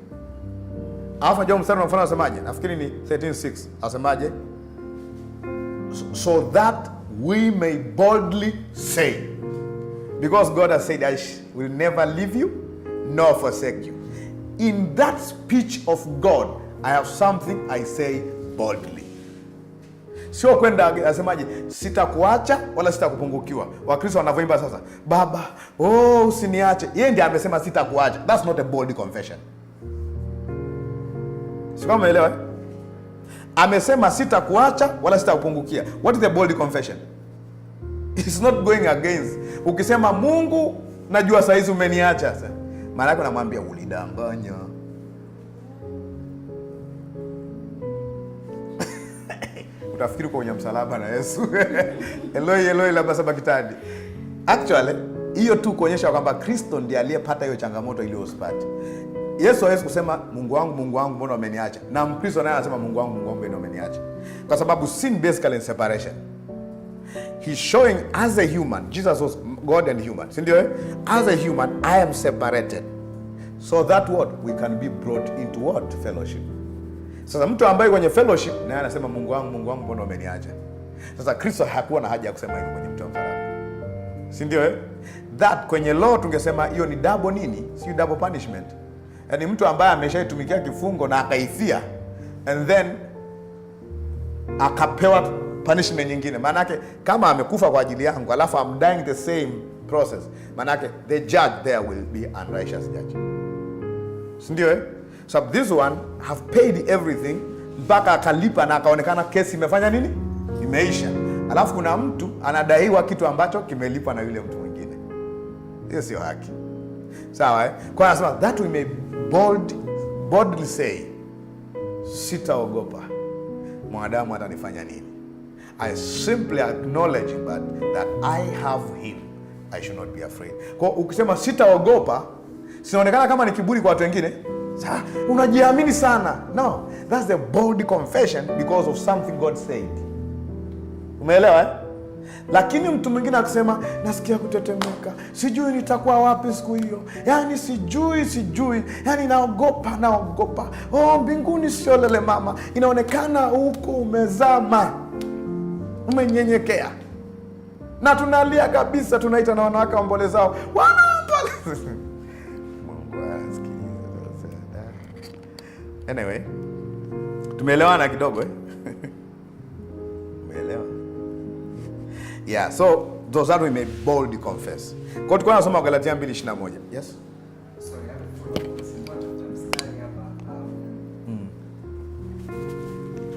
Alafu najua mstari wa mfano asemaje? Nafikiri ni 13:6. Asemaje? So that we may boldly say, because God has said, I will never leave you nor forsake you. In that speech of God, I have something I say boldly. Sio kwenda asemaje, sitakuacha wala sitakupungukiwa. Wakristo wanavyoimba sasa, Baba, usiniache. Yeye ndiye amesema sitakuacha. That's not a bold confession. Sio kama umeelewa? Amesema sitakuacha wala sitakupungukia. What is the bold confession? It's not going against. Ukisema Mungu, najua saa hizi umeniacha sasa. Maana yake unamwambia ulidanganya. Utafikiri kwa msalaba na Yesu. Eloi Eloi lama sabakitani. Actually, hiyo tu kuonyesha kwamba Kristo ndiye aliyepata hiyo changamoto ile usipate. Yesu hawezi kusema Mungu wangu mbona umeniacha. Na Mkristo naye anasema Mungu wangu mbona umeniacha. Kwa sababu sin basically in separation. He's showing as a human, Jesus was God and human. Si ndio? As a human, I am separated. So that what we can be brought into what? Fellowship. Sasa mtu ambaye kwenye fellowship naye anasema Mungu wangu mbona umeniacha. Sasa Kristo hakuwa na haja ya kusema hivyo kwenye mtu wa msalaba. Si ndio? That kwenye law tungesema hiyo ni double nini? Si double punishment. Yaani mtu ambaye ameshaitumikia kifungo na akaifia and then akapewa punishment nyingine. Maana yake kama amekufa kwa ajili yangu alafu I'm dying the same process. Maana yake the judge there will be unrighteous judge. Si ndio? So this one have paid everything mpaka akalipa na akaonekana kesi imefanya nini? Imeisha. Alafu kuna mtu anadaiwa kitu ambacho kimelipwa na yule mtu mwingine. Hiyo sio haki. Sawa Kwa anasema that we may boldly say, sitaogopa. Mwanadamu atanifanya nini? I simply acknowledge that I have him. I should not be afraid. Kwa ukisema sitaogopa, sinaonekana kama ni kiburi kwa watu wengine. Sasa unajiamini sana. No, that's the bold confession because of something God said. Umeelewa Lakini mtu mwingine akisema nasikia kutetemeka, sijui nitakuwa wapi siku hiyo. Yaani sijui. Yaani naogopa. Mbinguni sio lele mama. Inaonekana huko umezama. Umenyenyekea. Na tunalia kabisa, tunaita na wanawake waombolezao. Anyway, tumeelewana kidogo Umeelewa? Yeah, so those are we may boldly confess. Kwa tuko nasoma Galatia 2:21. Yes? Sorry,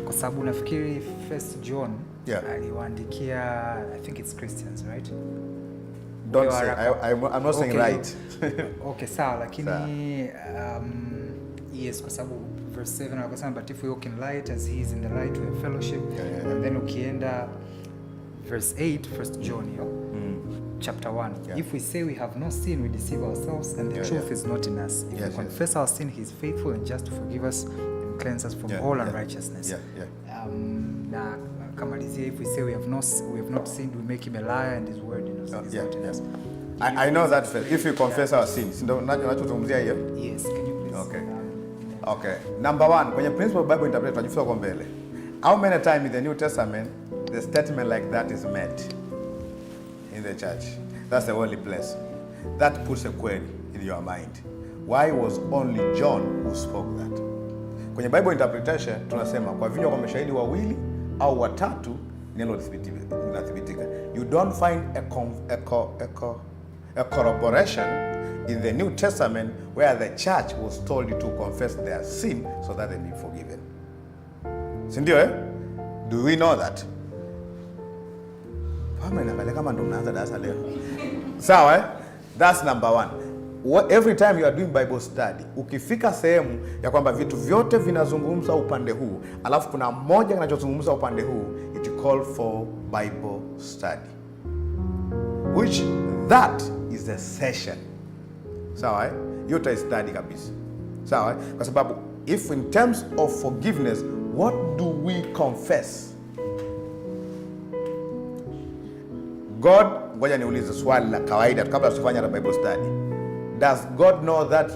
kwa sababu nafikiri 1 John aliwaandikia, I think it's Christians, right? Don't say, I'm not saying right. Okay, sawa, lakini yes, kwa sababu verse 7 anasema but if we walk in light as he is in the light we have fellowship. And then ukienda verse 8, 1 John chapter 1. If we say we have no sin, we deceive ourselves and the truth is not in us. If we confess our sin, he is faithful and just to forgive us and cleanse us from all unrighteousness. Na kamalizia, if we say we have not sinned, we make him a liar and his word is not in us. I know that if we confess our sins. Ndio tunachozungumzia hiyo? Yes, can you please? Okay. Number 1, kwenye principle Bible interpret tunajifunza kwa mbele. How many times in the New Testament the statement like that is made in the church? That's the only place. That puts a query in your mind. Why was only John who spoke that? Kwenye Bible interpretation tunasema kwa vinywa kwa mashahidi wawili au watatu neno linathibitika. You don't find a corroboration in the New Testament where the church was told to confess their sin so that they be forgiven. Sindio Do we know that? Naangalia kama ndo mnaanza darasa leo. Sawa That's number one. Every time you are doing Bible study, ukifika sehemu ya kwamba vitu vyote vinazungumza upande huu, alafu kuna moja kinachozungumza upande huu, it call for Bible study, which that is a session. Sawa eh? Hiyo utaistudy kabisa. Sawa eh? Kwa sababu if in terms of forgiveness, what do we confess? God, ngoja niulize swali la kawaida kabla tufanye Bible study. Does God know that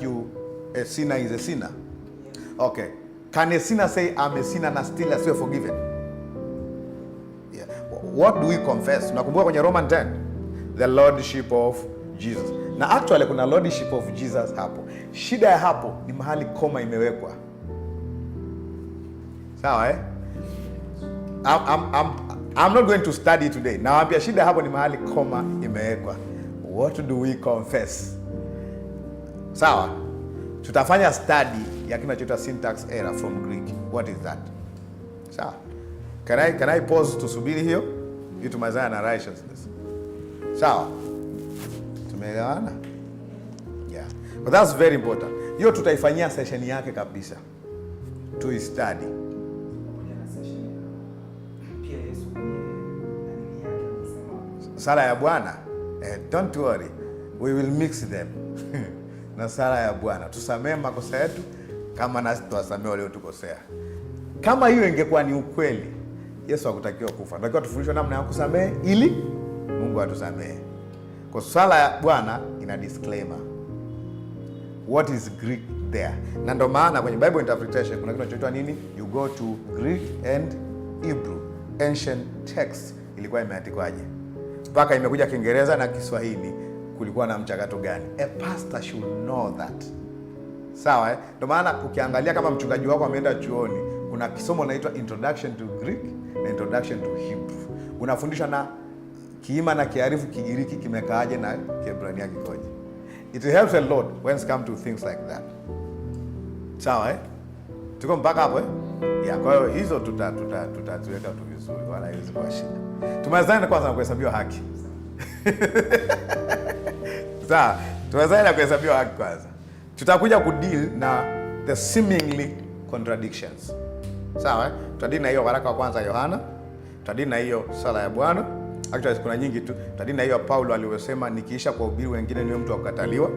a sinner is a sinner? Okay. Can a sinner say I'm a sinner and still as well forgiven? Yeah. What do we confess? Unakumbuka kwenye Roman 10? The Lordship of Jesus. Na actually kuna Lordship of Jesus hapo. Shida ya hapo ni mahali koma imewekwa. Sawa eh? I'm not going to study today. Nawaambia shida hapo ni mahali koma imewekwa. What do we confess? Sawa? Tutafanya study ya kinachoitwa syntax error from Greek. What is that? Sawa? Can I pause tusubiri hiyo? Ili tumalizane na righteousness. Sawa? Tumeelewana? Yeah. But that's very important. Hiyo tutaifanyia session yake kabisa. To study. Sala ya Bwana. Don't worry. We will mix them. Na sala ya Bwana, tusamehe makosa yetu kama nasi tuwasamehe waliotukosea. Kama hiyo ingekuwa ni ukweli, Yesu hakutakiwa kufa. Tunatakiwa tufundishwe namna ya kusamehe ili Mungu atusamehe. Kwa sala ya Bwana ina disclaimer. What is Greek there? Na ndio maana kwenye Bible interpretation kuna kitu kinachoitwa nini? You go to Greek and Hebrew. Ancient text ilikuwa imeandikwaje? Mpaka imekuja Kiingereza na Kiswahili. Kulikuwa na mchakato gani? A pastor should know that. Sawa eh? Ndio maana ukiangalia kama mchungaji wako ameenda chuoni, kuna kisomo kinaitwa Introduction to Greek na Introduction to Hebrew. Unafundishwa na Kiima na Kiarifu Kigiriki kimekaaje na Kiebrania kikoje. It helps a lot when it comes to things like that. Sawa eh? Tuko mpaka hapo eh? Ya, kwa hiyo hizo tutaziweka tu vizuri wala hizo kwa shida. Tumalizane kwanza na kuhesabiwa haki. Sawa, tumalizane na kuhesabiwa haki kwanza. Tutakuja kudeal na the seemingly contradictions. Sawa eh? Tutadili na hiyo waraka wa kwanza Yohana, tutadili na hiyo sala ya Bwana. Actually kuna nyingi tu. Tutadili na hiyo Paulo aliyosema nikiisha kuhubiri wengine niwe mtu wa kukataliwa.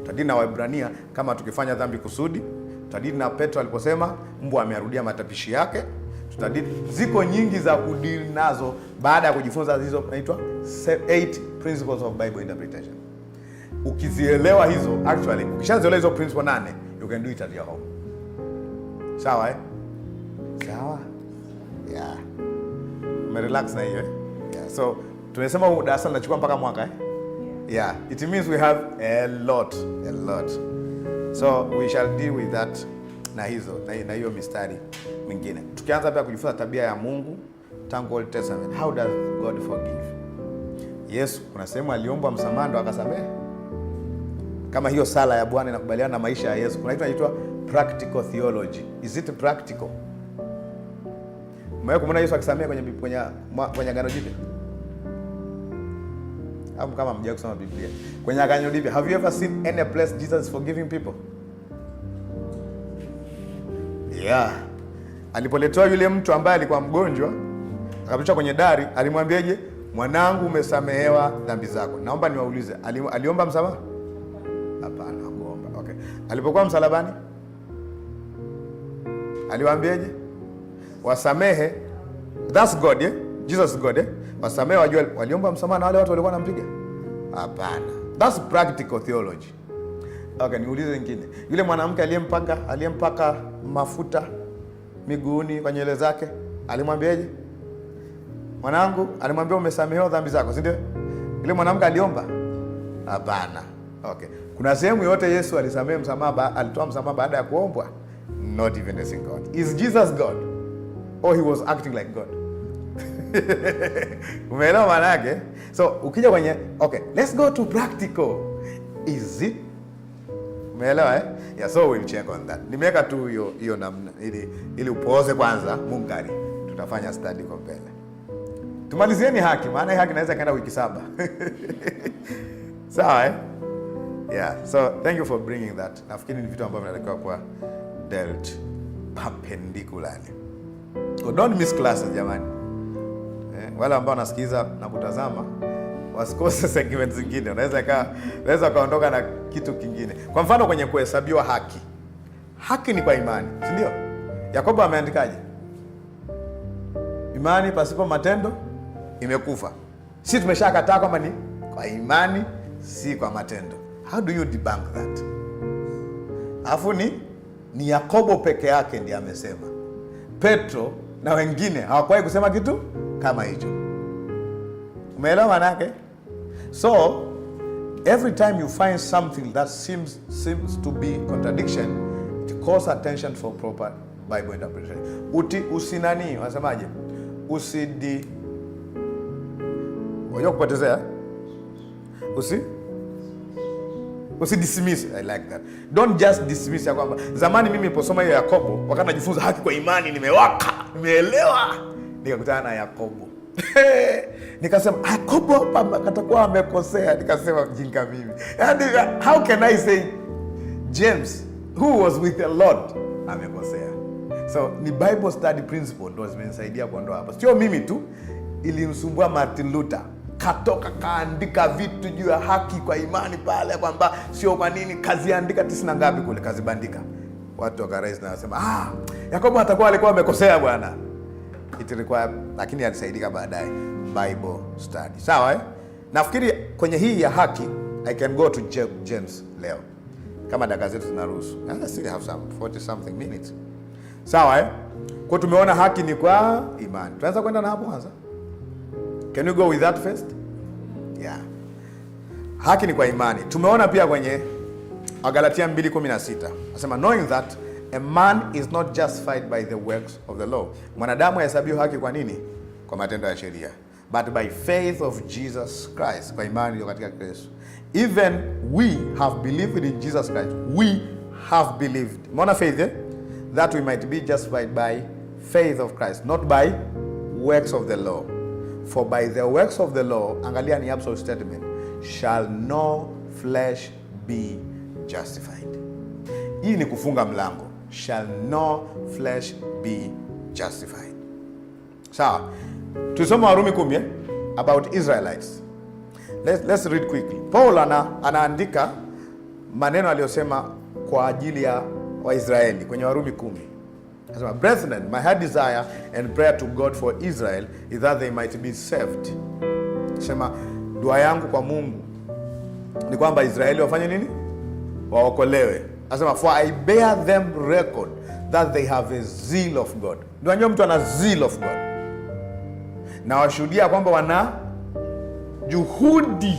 Tutadili na Waebrania kama tukifanya dhambi kusudi. Tutadili na Petro aliposema mbwa amerudia matapishi yake. Tutadili, ziko nyingi za kudili nazo baada ya kujifunza hizo inaitwa 8 principles of Bible interpretation. Ukizielewa hizo, actually ukishazielewa hizo principle 8, you can do it at your home. Sawa eh? Sawa? Yeah. Umerelax na hiyo eh? Yeah. So tumesema darasa linachukua mpaka mwaka eh? Yeah. It means we have a lot. So we shall deal with that na hizo na hiyo mistari mingine. Tukianza pia kujifunza tabia ya Mungu tangu Old Testament. How does God forgive? Yesu kuna sehemu aliomba msamaha ndo akasamehe. Kama hiyo sala ya Bwana inakubaliana na maisha ya Yesu. Kuna kitu kinaitwa practical theology. Is it practical? Mwae kumwona Yesu akisamehe kwenye Agano Jipya? Au kama mjao kusoma Biblia. Kwenye Agano Jipya, have you ever seen any place Jesus forgiving people? Yeah. Alipoletewa yule mtu ambaye alikuwa mgonjwa, akapitishwa kwenye dari, alimwambiaje? Mwanangu umesamehewa dhambi zako. Naomba niwaulize, aliomba msamaha? Hapana, hakuomba. Okay. Alipokuwa msalabani? Aliwaambiaje? Wasamehe. That's God, eh? Jesus is God, eh? Wasamehe wajua waliomba msamaha na wale watu walikuwa wanampiga? Hapana. That's practical theology. Okay, niulize nyingine. Yule mwanamke aliyempaka mafuta miguuni kwa nywele zake, alimwambiaje? Mwanangu, alimwambia umesamehewa dhambi zako, si ndio? Yule mwanamke aliomba? Hapana. Okay. Kuna sehemu yote Yesu alisamehe alitoa msamaha baada ya kuombwa? Not even a single God. Is Jesus God? Or he was acting like God? Umeelewa maana yake? So, ukija kwenye okay, let's go to practical. Is it? Umeelewa eh? Yeah, so we'll check on that. Nimeweka tu hiyo namna ili upoze kwanza munkari. Tutafanya study kwa mbele. Tumalizieni haki, maana haki inaweza kaenda wiki 7. Sawa Yeah, so thank you for bringing that. Nafikiri ni vitu ambavyo vinatakiwa kuwa dealt perpendicularly. So don't miss classes jamani. Wale ambao wanasikiza na kutazama wasikose segment zingine. Unaweza kaondoka na kitu kingine. Kwa mfano kwenye kuhesabiwa haki. Haki ni kwa imani, si ndio? Yakobo ameandikaje? Imani pasipo matendo imekufa. Sisi tumeshakataa kwamba ni kwa imani, si kwa matendo. How do you debunk that? Alafu ni Yakobo peke yake ndiye amesema. Petro na wengine hawakuwahi kusema kitu kama hicho. Umeelewa maana yake? So every time you find something that seems to be contradiction, it calls attention for proper Bible interpretation. Usinani, wasemaje? Wajua kupotezea? Dismiss. I like that. Don't just dismiss ya kwamba zamani mimi niliposoma hiyo Yakobo, wakati najifunza haki kwa imani, nimeelewa. Nikakutana na Yakobo. Nikasema Yakobo hapa katakuwa amekosea. Nikasema mjinga mimi. And how can I say James who was with the Lord amekosea? So ni Bible study principle ndio zimenisaidia kuondoa hapa. Sio mimi tu, ilimsumbua Martin Luther. Katoka kaandika vitu juu ya haki kwa imani pale kwamba sio kwa nini, kaziandika 90 na ngapi kule, kazibandika. Watu wakarais na wasema Yakobo atakuwa alikuwa amekosea bwana. It require, lakini alisaidika baadaye Bible study. Sawa Nafikiri kwenye hii ya haki I can go to James leo. Kama dakika zetu zinaruhusu. I still have some 40 something minutes. Sawa Kwa tumeona haki ni kwa imani. Tuanza kwenda na hapo kwanza. Can you go with that first? Yeah. Haki ni kwa imani. Tumeona pia kwenye Galatia 2:16. Nasema knowing that a man is not justified by the works of the law. Mwanadamu hahesabiwi haki kwa nini? Kwa matendo ya sheria. But by faith of Jesus Christ. Kwa imani iliyo katika Kristo. Even we have believed in Jesus Christ. We have believed. Mwana faith that we might be justified by faith of Christ, not by works of the law. For by the works of the law, angalia ni absolute statement, shall no flesh be justified. Hii ni kufunga mlango. Shall no flesh be justified. Sawa. Tusome Warumi 10 about Israelites. Let's read quickly. Paul anaandika maneno aliyosema kwa ajili ya Waisraeli kwenye Warumi 10. Anasema, brethren, my heart desire and prayer to God for Israel is that they might be saved. Sema, dua yangu kwa Mungu ni kwamba Israeli wafanye nini? Waokolewe. Anasema, for I bear them record that they have a zeal of God. Ndio mtu ana zeal of God. Na washuhudia kwamba wana juhudi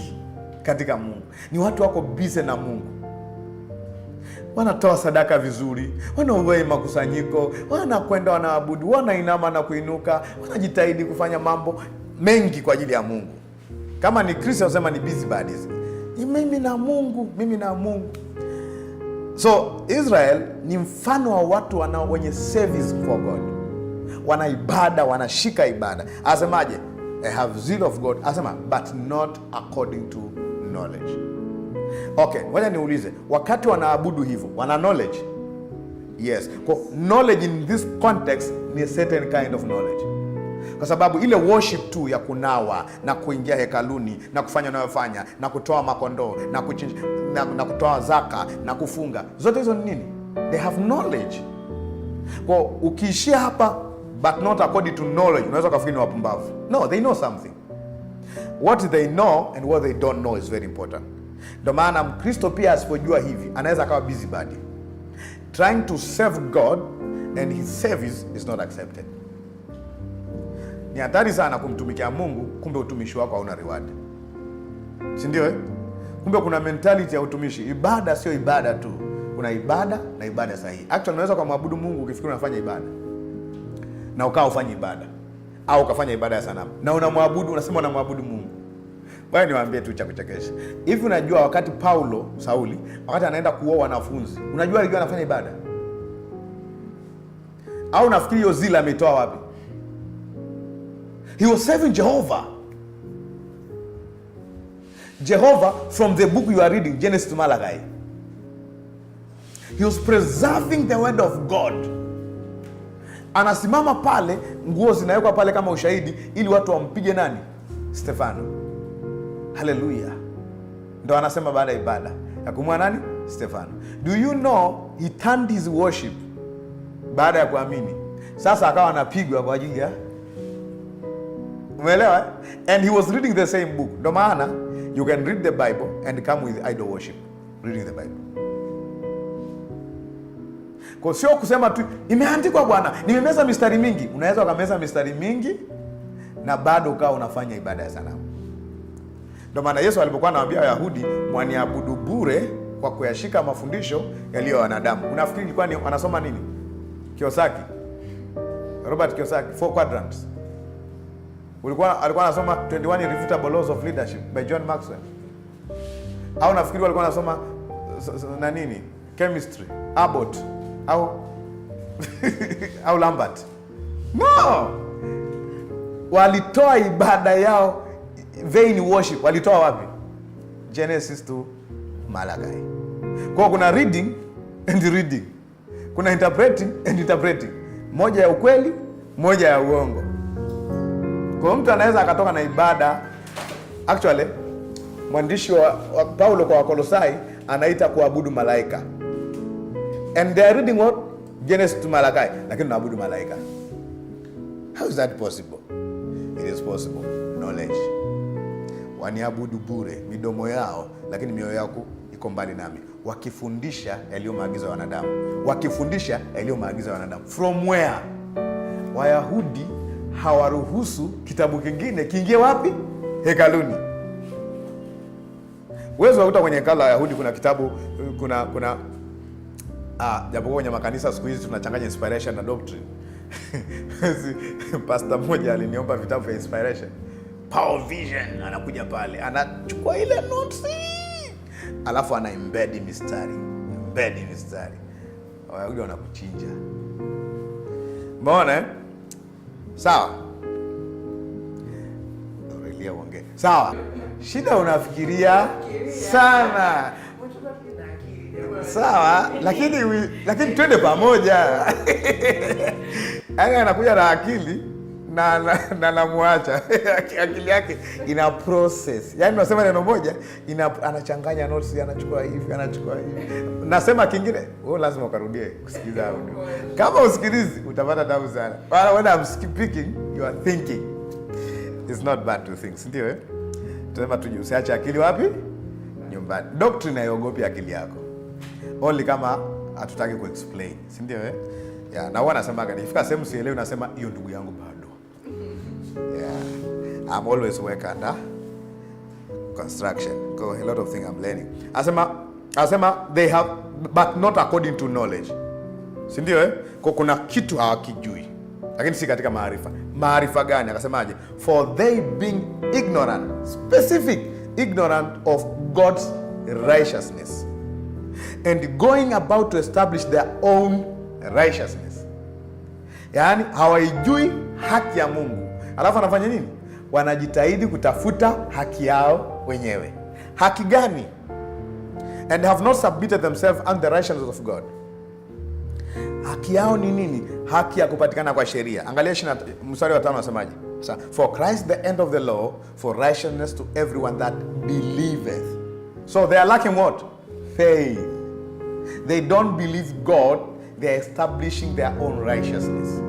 katika Mungu. Ni watu wako busy na Mungu. Wanatoa sadaka vizuri, wanaowahi makusanyiko, wanakwenda wanaabudu, wanainama na kuinuka, wanajitahidi kufanya mambo mengi kwa ajili ya Mungu. Kama ni Kristo wasema ni busybodies. Mimi na Mungu. So Israel ni mfano wa watu wenye service for God. Wana ibada, wanashika ibada. Asemaje? I have zeal of God. Asema but not according to knowledge. Okay, ngoja niulize, wakati wanaabudu hivyo, wana knowledge? Yes. Kwa knowledge in this context ni a certain kind of knowledge. Kwa sababu ile worship tu ya kunawa na kuingia hekaluni na kufanya unayofanya na kutoa makondoo na kuchinja na kutoa zaka na kufunga, zote hizo ni nini? They have knowledge. Kwa ukiishia hapa but not according to knowledge, unaweza kufikiri ni wapumbavu. No, they know something. What they know and what they don't know is very important. Ndio maana Mkristo pia asipojua hivi anaweza akawa busybody trying to serve God and his service is not accepted. Ni hatari sana kumtumikia Mungu kumbe utumishi wako hauna reward. Si ndio? Kumbe kuna mentality ya utumishi. Ibada sio ibada tu. Kuna ibada na ibada sahihi. Actually unaweza kumwabudu Mungu ukifikiri unafanya ibada na ukao ufanye ibada, au ukafanya ibada ya sanamu na unamwabudu, unasema unamwabudu Mungu. Bwana niwaambie tu cha kuchekesha. Hivi unajua wakati Sauli wakati anaenda kuoa wanafunzi, unajua alikuwa anafanya ibada? Au nafikiri hiyo zila ametoa wapi? He was serving Jehovah. Jehovah from the book you are reading, Genesis to Malachi. He was preserving the word of God. Anasimama pale, nguo zinawekwa pale kama ushahidi ili watu wampige nani? Stefano. Hallelujah. Ndo anasema baada ya ibada ya kumua nani? Stefano. Do you know he turned his worship baada ya kuamini. Sasa akawa anapigwa kwa ajili ya, umeelewa? And he was reading the same book. Ndo maana you can read the Bible and come with idol worship reading the Bible. Kwa sio kusema tu imeandikwa bwana, nimemeza mistari mingi. Unaweza ukameza mistari mingi na bado ukawa unafanya ibada ya sanamu. Ndio maana Yesu alipokuwa anawaambia Wayahudi mwaniabudu bure kwa kuyashika mafundisho yaliyo ya wanadamu. Unafikiri ilikuwa ni anasoma nini? Kiyosaki. Robert Kiyosaki, 4 Quadrants. Alikuwa anasoma 21 Irrefutable Laws of Leadership by John Maxwell. Au nafikiri walikuwa anasoma na nini? Chemistry, Abbott au Lambert. No! Walitoa ibada yao, vain worship, walitoa wapi? Genesis to Malachi. Kwa kuna reading and reading. Kuna interpreting and interpreting. Moja ya ukweli, moja ya uongo. Kwa mtu anaweza akatoka na ibada. Actually, mwandishi wa Paulo kwa Wakolosai anaita kuabudu malaika. And they are reading what? Genesis to Malachi. Lakini unaabudu malaika. How is that possible? It is possible. Knowledge. Waniabudu bure midomo yao, lakini mioyo yao iko mbali nami. Wakifundisha yaliyo maagizo ya wanadamu. Wakifundisha yaliyo maagizo ya wanadamu. From where? Wayahudi hawaruhusu kitabu kingine kiingie wapi? Hekaluni. Wewe wakuta kwenye hekalu la Wayahudi kuna kitabu, kuna japokuwa kwenye makanisa siku hizi tunachanganya inspiration na doctrine. Pastor mmoja aliniomba vitabu vya inspiration. Power Vision, anakuja pale, anachukua ile notes, alafu ana embed mistari. Wayahudi wanakuchinja. Umeona? Sawa. Aurelia uongee. Sawa. Shida unafikiria sana. Sawa, lakini twende pamoja. Yaani anakuja na akili na namuacha. Akili yake ina process. Yaani unasema neno moja, anachanganya notes, anachukua hivi. Nasema kingine, wewe lazima ukarudie kusikiza audio. Kama usikilizi utapata tabu sana. When I'm speaking, you are thinking. It's not bad to think, ndio tunasema usiache akili wapi? Nyumbani. Doctrine haiogopi akili yako. Only kama hatutaki kuexplain, si ndio Yeah, na wanasema gani? Ifika sehemu sielewi nasema hiyo ndugu yangu bado. Yeah. I'm always work under construction. Go a lot of things I'm learning. Asema they have but not according to knowledge. Si ndio kuna kitu hawakijui. Lakini si katika maarifa. Maarifa gani? Akasemaje? For they being ignorant, specific ignorant of God's righteousness and going about to establish their own righteousness. Yaani hawaijui haki ya Mungu. Alafu anafanya nini? Wanajitahidi kutafuta haki yao wenyewe. Haki gani? And have not submitted themselves unto the righteousness of God. Haki yao ni nini? Haki ya kupatikana kwa sheria. Angalia mstari wa 5 anasemaje? For Christ the end of the law, for righteousness to everyone that believeth. So they are lacking what? Faith. They don't believe God, they are establishing their own righteousness.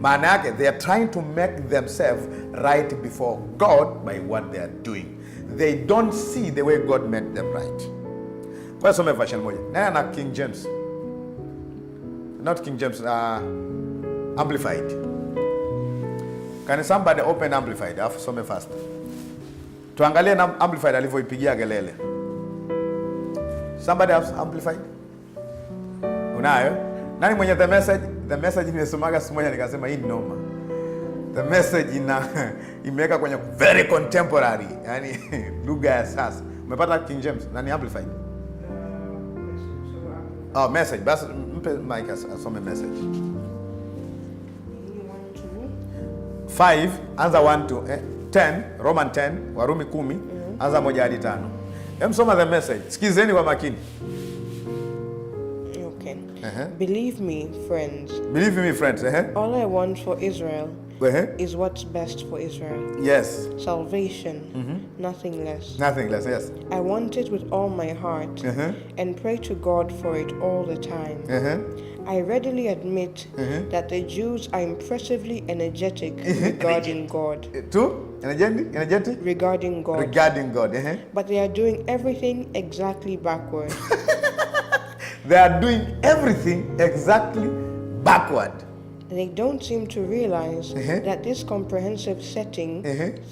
Maana yake, they are trying to make themselves right before God by what they are doing. They don't see the way God made them right. Kwa some version moja. Na King James. Not King James, Amplified. Can somebody open Amplified? Alafu some fast. Tuangalie na Amplified alivyoipigia kelele. Somebody else Amplified? Unayo? Nani mwenye The Message? The Message nimesomaga siku moja nikasema hii noma. The Message imeweka kwenye very contemporary, yani lugha ya sasa. Umepata King James? Nani Amplified? Oh, Message. Basi mpe Mike asome Message. 5 anza 1 to 10, Roman 10, Warumi 10, Anza 1 hadi 5. Soma the message. Sikizeni kwa makini. Okay. Believe me, friends. Believe me, friends. All I want for Israel is what's best for Israel. Yes. Salvation, nothing less. Nothing less, yes. I want it with all my heart and pray to God for it all the time. I readily admit that the Jews are impressively energetic regarding God. Energetic? Regarding God. Regarding God. But they are doing everything exactly backward. They are doing everything exactly backward. They don't seem to realize that this comprehensive setting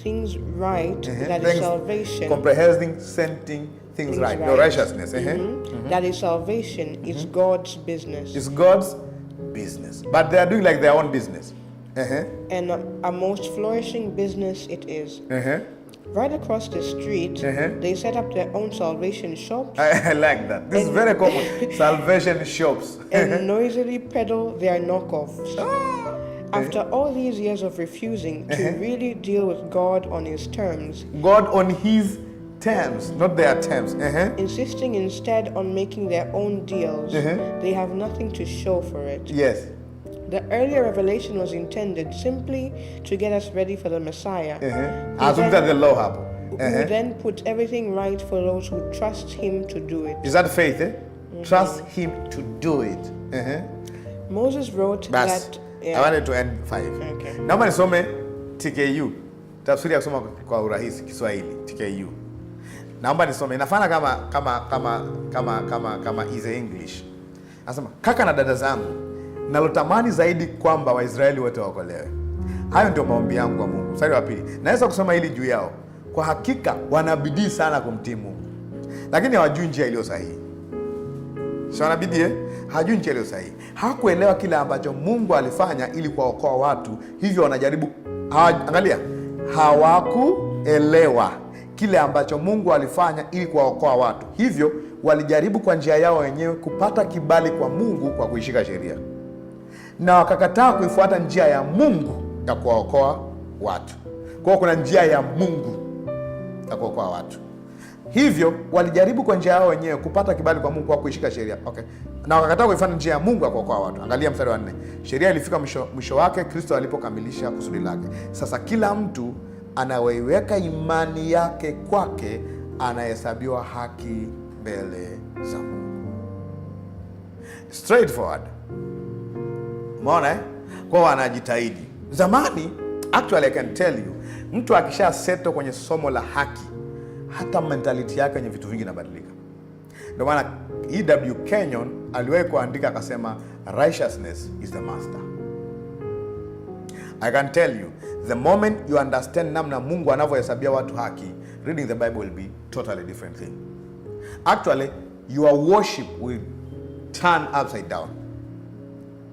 things right, that is salvation. Comprehending setting things right. No righteousness. That is salvation. It's God's business. It's God's business. But they are doing like their own business. And a most flourishing business it is. Right across the street, they set up their own salvation shops. I like that. This is very common. Salvation shops. And noisily peddle their knockoffs. After all these years of refusing to really deal with God on His terms. God on His terms, not their terms. Insisting instead on making their own deals. They have nothing to show for it. Yes. The earlier revelation was intended simply to get us ready for the Messiah. As soon as the law happened. Who then put everything right for those who trust Him to do it. Is that faith? Trust Him to do it. Moses wrote that. I wanted to end 5. Okay. Naomba nisome TKU. Tafsiri ya kusoma kwa urahisi Kiswahili TKU. Naomba nisome. Inafana kama is English. Anasema, kaka na dada zangu, nalotamani zaidi kwamba Waisraeli wote waokolewe. Hayo ndio maombi yangu kwa Mungu. Mstari wa 2. Naweza kusema hili juu yao. Kwa hakika wanabidii sana kumtii Mungu, lakini hawajui njia iliyo sahihi. Sio wanabidii, hawajui njia iliyo sahihi. Hawakuelewa kile ambacho Mungu alifanya ili kuwaokoa watu, hivyo wanajaribu angalia. Hawakuelewa kile ambacho Mungu alifanya ili kuwaokoa watu, hivyo walijaribu kwa njia yao wenyewe kupata kibali kwa Mungu kwa kuishika sheria, na wakakataa kuifuata njia ya Mungu ya kuwaokoa watu. Kwa kuna njia ya Mungu ya kuokoa watu, hivyo walijaribu kwa njia yao wenyewe kupata kibali kwa Mungu kwa kuishika sheria. Okay. Na wakakataa kuifuata njia ya Mungu ya kuokoa watu. Angalia mstari wa 4. Sheria ilifika mwisho wake Kristo alipokamilisha kusudi lake. Sasa kila mtu anaweiweka imani yake kwake anahesabiwa haki mbele za Mungu. Straightforward. Umeona Kwa wanajitahidi. Zamani, actually I can tell you, mtu akisha settle kwenye somo la haki, hata mentality yake kwenye vitu vingi inabadilika. Ndio maana E.W. Kenyon aliwahi kuandika akasema, righteousness is the master. I can tell you, the moment you understand namna Mungu anavyohesabia watu haki, reading the Bible will be totally different thing. Actually, your worship will turn upside down.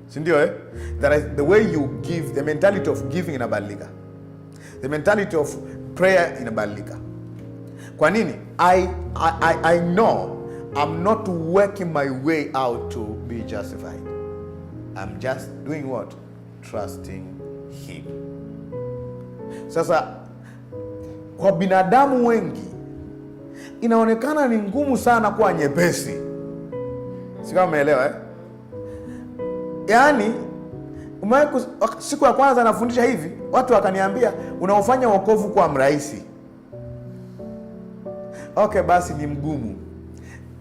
Sindio That is the way you give, the mentality of giving inabadilika. The mentality of prayer inabadilika. Kwa nini? I know I'm not working my way out to be justified. I'm just doing what? Trusting Him. Sasa kwa binadamu wengi inaonekana ni ngumu sana kuwa nyepesi. Si kama umeelewa Yaani siku ya kwanza nafundisha hivi, watu wakaniambia unaofanya wokovu kwa mrahisi. Okay, basi ni mgumu.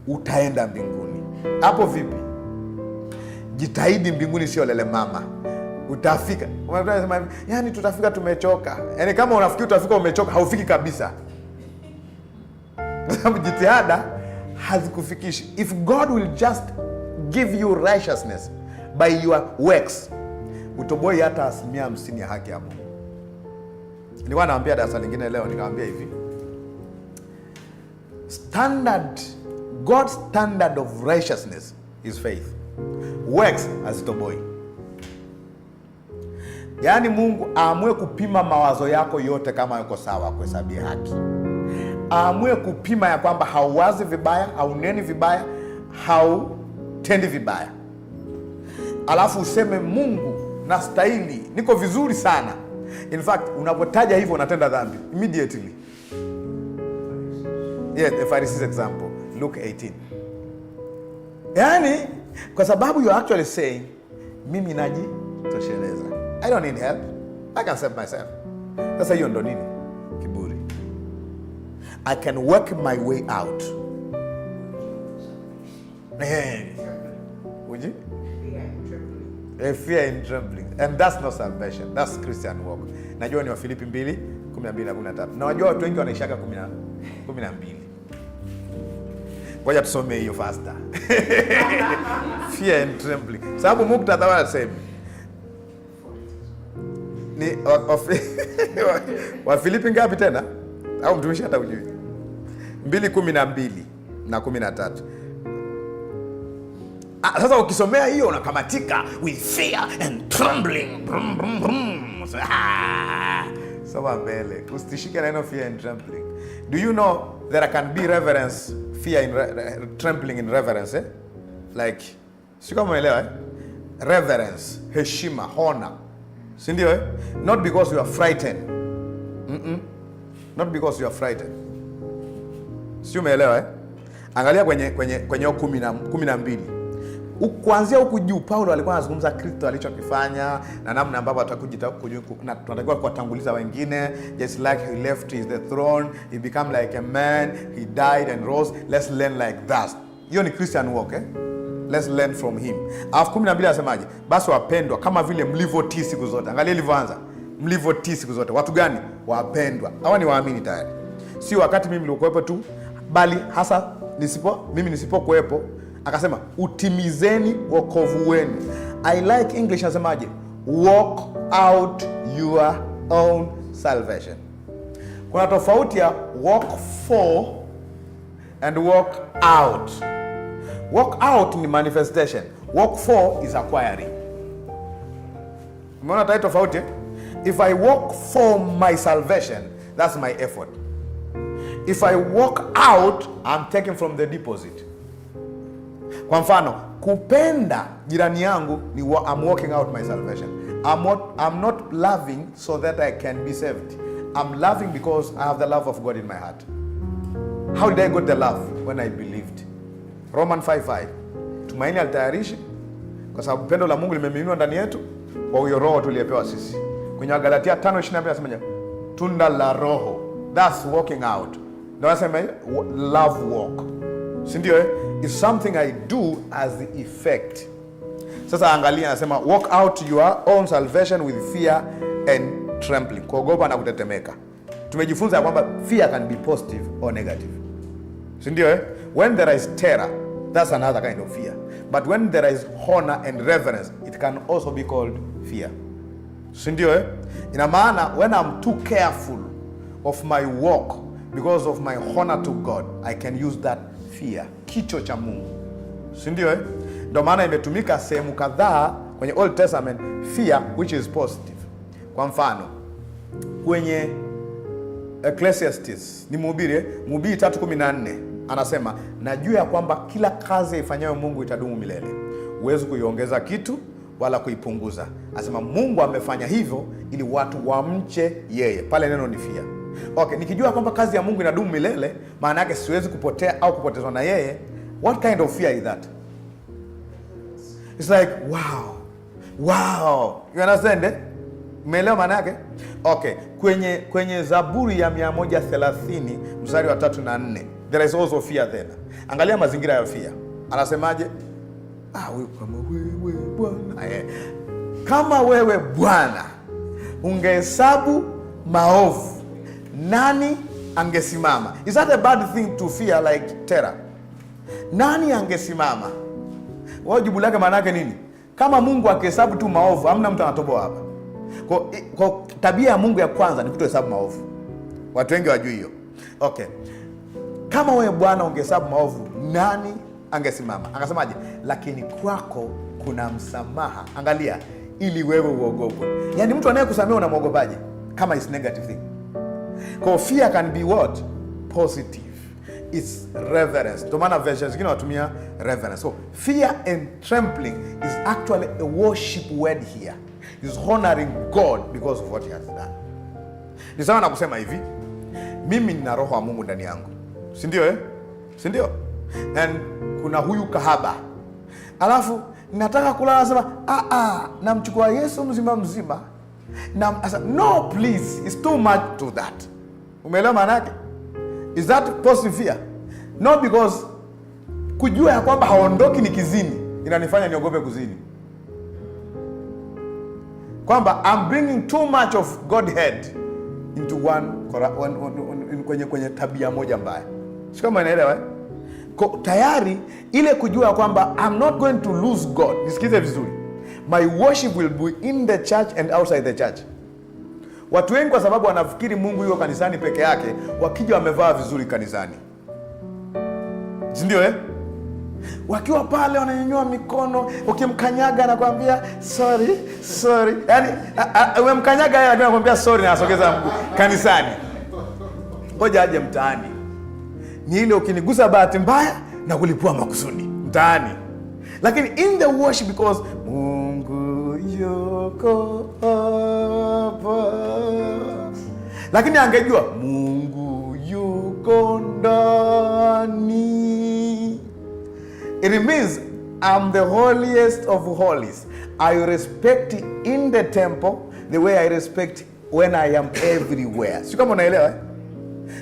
Utaenda mbinguni. Hapo vipi? Jitahidi mbinguni, sio lele mama. Utafika. Unasema yani tutafika tumechoka. Yaani kama unafikiri utafika umechoka, haufiki kabisa. Kwa sababu jitihada hazikufikishi. If God will just give you righteousness by your works, utoboi hata 50% ya haki ya Mungu. Nilikuwa naambia darasa lingine leo, nikamwambia hivi, God's standard of righteousness is faith. Works hazitoboi. Yaani Mungu aamue kupima mawazo yako yote kama yuko sawa kuhesabia haki. Aamue kupima ya kwamba hauwazi vibaya, hauneni vibaya, hautendi vibaya. Alafu useme Mungu nastahili, niko vizuri sana. In fact, unapotaja hivyo unatenda dhambi immediately. Yeah, the Pharisees example, Luke 18. Yani, kwa sababu you're actually saying, mimi najitosheleza. I don't need help. I can save myself. Sasa hiyo ndo nini? Kiburi. I can work my way out. Would you? Fear and trembling. And that's not salvation. That's Christian walk. Najua ni wa Filipi 2:12 na 13. Na wajua watu wengi wanaishaka 12. Ngoja tusome hiyo faster. Fear and trembling. Sababu muktadha wa same. Ni wa Filipi ngapi tena? Au mtumishi hata ujui? 2:12 na 13. Sasa ukisomea hiyo unakamatika with fear and trembling. Brum, brum, brum. Soma mbele. Usitishike na neno fear and trembling. Do you know there can be reverence, fear in trembling in reverence, eh? Like, si kama umeelewa, eh? Reverence, heshima, honor. Si ndio, eh? Not because you are frightened. Not because you are frightened. Si umeelewa, eh? Angalia kwenye 12. Kuanzia huku juu Paulo alikuwa anazungumza Kristo alichokifanya na namna ambavyo tunatakiwa kuwatanguliza wengine. Just like he left the throne, he became like a man, he died and rose. Let's learn like that. Hiyo ni Christian walk, eh? Let's learn from him. Alafu 12 anasemaje? Basi wapendwa, kama vile mlivyotii siku zote. Angalia ilivyoanza. Mlivyotii siku zote. Watu gani? Wapendwa. Hawa ni waamini tayari. Si wakati mimi nilikuwepo tu, bali hasa mimi nisipokuwepo. Akasema utimizeni wokovu wenu. I like English nasemaje? Walk out your own salvation. Kuna tofauti ya walk for and walk out. Walk out ni manifestation. Walk for is acquiring. Umeona taito tofauti? If I walk for my salvation, that's my effort. If I walk out, I'm taking from the deposit. Kwa mfano, kupenda jirani yangu ni I'm walking out my salvation. I'm not loving so that I can be saved. I'm loving because I have the love of God in my heart. How did I get the love? When I believed. Romans 5:5. Tumaini alitayarishi kwa sababu pendo la Mungu limemiminwa ndani yetu kwa huyo roho tuliyepewa sisi. Kwenye Galatia 5:22 nasema tunda la roho. That's walking out. Ndio nasema love walk. Si ndio, eh? It's something I do as the effect. Sasa angalia anasema walk out your own salvation with fear and trembling. Kuogopa na kutetemeka. Tumejifunza ya kwamba fear can be positive or negative. Si ndio, eh? When there is terror, that's another kind of fear. But when there is honor and reverence, it can also be called fear. Si ndio, eh? Ina maana when I'm too careful of my walk because of my honor to God, I can use that fear, kicho cha Mungu. Si ndio, eh? Ndio maana imetumika sehemu kadhaa kwenye Old Testament, fear which is positive. Kwa mfano, kwenye Ecclesiastes, ni Mhubiri 3:14 anasema, najua ya kwamba kila kazi ifanyayo Mungu itadumu milele. Huwezi kuiongeza kitu wala kuipunguza. Anasema Mungu amefanya hivyo ili watu wamche yeye. Pale neno ni fear. Okay, nikijua kwamba kazi ya Mungu inadumu milele, maana yake siwezi kupotea au kupotezwa na yeye. What kind of fear is that? It's like, wow. You understand, eh? Umeelewa maana yake? Okay, kwenye Zaburi ya 130 mstari wa 3 na 4, there is also fear there. Angalia mazingira ya fear. Anasemaje? Wewe kama wewe Bwana. Kama wewe Bwana ungehesabu maovu, nani angesimama? Is that a bad thing to fear like terror? Nani angesimama? Wao jibu lake maana yake nini? Kama Mungu akihesabu tu maovu, hamna mtu anatoboa hapa. Kwa tabia ya Mungu ya kwanza ni kutohesabu maovu. Watu wengi wajui hiyo. Okay. Kama wewe Bwana ungehesabu maovu, nani angesimama? Akasemaje? Lakini kwako kuna msamaha. Angalia, ili wewe uogopwe. Yaani mtu anayekusamea unamwogopaje? Kama is negative thing. Kwa fear can be what? Positive. It's reverence. Ndio maana versions zingine watumia reverence. So fear and trembling is actually a worship word here. Is honoring God because of what he has done. Ni sawa na kusema hivi, mimi nina roho wa Mungu ndani yangu. si ndio si ndio? And kuna huyu kahaba, alafu nataka kulala, nasema namchukua Yesu mzima mzima no please, it's too much to that. Umeelewa maana yake? Is that positive fear? No, because kujua ya kwamba haondoki ni kizini inanifanya niogope kuzini, kwamba I'm bringing too much of Godhead into kwenye tabia moja mbaya. Si kama inaelewa tayari ile kujua ya kwamba I'm not going to lose God. Nisikize vizuri, my worship will be in the church and outside the church. Watu wengi kwa sababu wanafikiri Mungu yuko kanisani peke yake, wakija wamevaa vizuri kanisani, si ndio wakiwa pale wananyanyua mikono, ukimkanyaga anakuambia sorry. Yaani umemkanyaga yeye anakuambia sorry na asogeza mguu kanisani. Ngoja aje mtaani. Ni ile ukinigusa bahati mbaya na kulipua makusudi mtaani. Lakini in the worship, because Mungu yuko hapa. Lakini angejua Mungu yuko ndani. It means I'm the holiest of holies. I respect in the temple the way I respect when I am everywhere. Sio kama unaelewa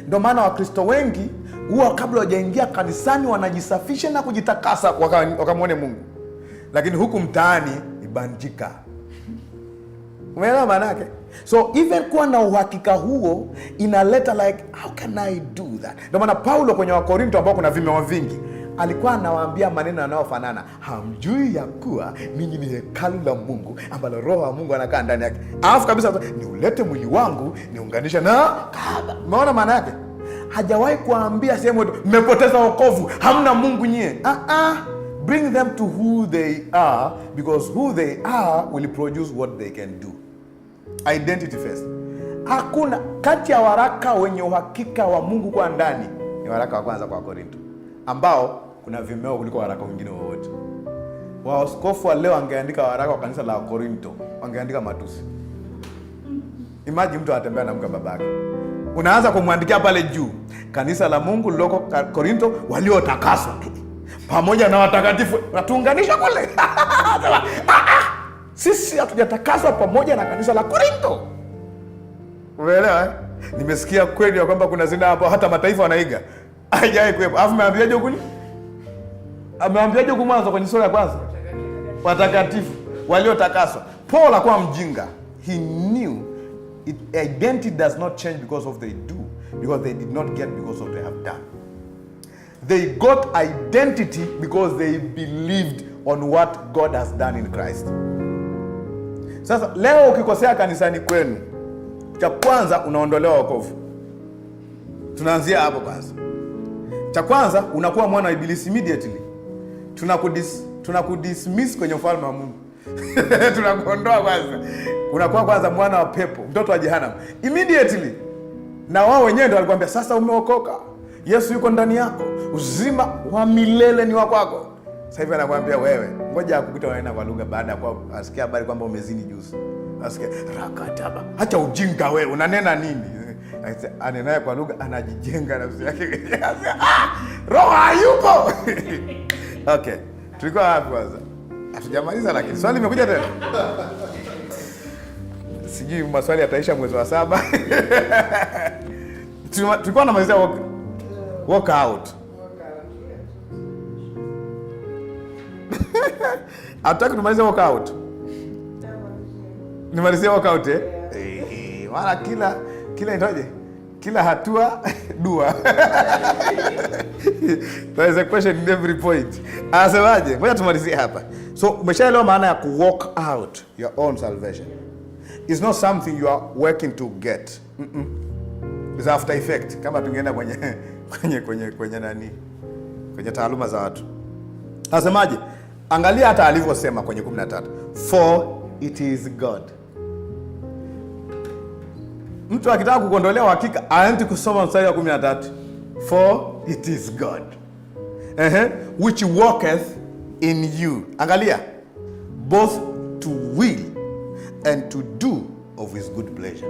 Ndio maana Wakristo wengi huwa kabla hawajaingia kanisani wanajisafisha na kujitakasa wakamwone Mungu. Lakini huku mtaani ibanjika. Umeelewa maana yake? So even kuwa na uhakika huo inaleta like, how can I do that? Ndio maana Paulo kwenye Wakorinto ambao kuna vimeo vingi alikuwa anawaambia maneno yanayofanana. Hamjui ya kuwa ninyi ni hekalu la Mungu ambalo Roho wa Mungu anakaa ndani yake. Alafu kabisa niulete mwili wangu niunganisha na kahaba. Umeona maana yake? Hajawahi kuambia sehemu mmepoteza wokovu, hamna Mungu nyie. Bring them to who they are, because who they are will produce what they can do. Identity first. Hakuna kati ya waraka wenye uhakika wa Mungu kwa ndani ni waraka wa kwanza kwa Korinto, ambao kuna vimeo kuliko waraka wengine wowote. Waaskofu wa leo angeandika waraka wa kanisa la Korinto, wangeandika matusi. Imagine mtu anatembea na mke babake. Unaanza kumwandikia pale juu, kanisa la Mungu liloko Korinto waliotakaswa pamoja na watakatifu, natuunganisha kule. Sisi hatujatakaswa pamoja na kanisa la Korinto. Umeelewa? Nimesikia kweli ya kwamba kuna zina hapo hata mataifa wanaiga. Haijawahi kuwepo. Alafu ameambiaje huko? Ameambiaje huko mwanzo kwenye sura ya kwanza? Watakatifu waliotakaswa. Paul alikuwa mjinga. He knew identity does not change because of they do, because they did not get because of they have done. They got identity because they believed on what God has done in Christ. Sasa leo ukikosea kanisani kwenu, cha kwanza unaondolewa wokovu. Tunaanzia hapo kwanza. Cha kwanza unakuwa mwana wa ibilisi immediately. Tunakudismiss kwenye ufalme wa Mungu. Tunakuondoa kwanza. Unakuwa kwanza mwana wa pepo, mtoto wa jehanamu immediately. Na wao wenyewe ndio walikwambia sasa umeokoka. Yesu yuko ndani yako. Uzima wa milele ni wa kwako. Sasa hivi anakuambia wewe, ngoja akukuta wewe kwa lugha baada ya kwa asikia habari kwamba umezini juzi. Asikia rakataba. Acha ujinga wewe, unanena nini? Anenaye kwa lugha anajijenga nafsi yake. Roho hayupo. Okay. Tulikuwa hapo kwanza. Hatujamaliza lakini swali limekuja tena. Sijui maswali yataisha mwezi wa 7. Tulikuwa tunamalizia walk out. Hataki tumalize walk out. Nimalizie walk out wala kila itoje? Kila hatua dua. There is a question in every point. Asemaje? Ngoja tumalizie hapa. So umeshaelewa maana ya ku walk out your own salvation. It's not something you are working to get. It's after effect. Kama tungeenda kwenye nani? Kwenye taaluma za watu. Asemaje? Angalia hata alivyosema kwenye 13. For it is God. Mtu akitaka kukondolewa hakika aanze kusoma mstari wa 13. For it is God. Which worketh in you. Angalia. Both to will and to do of his good pleasure.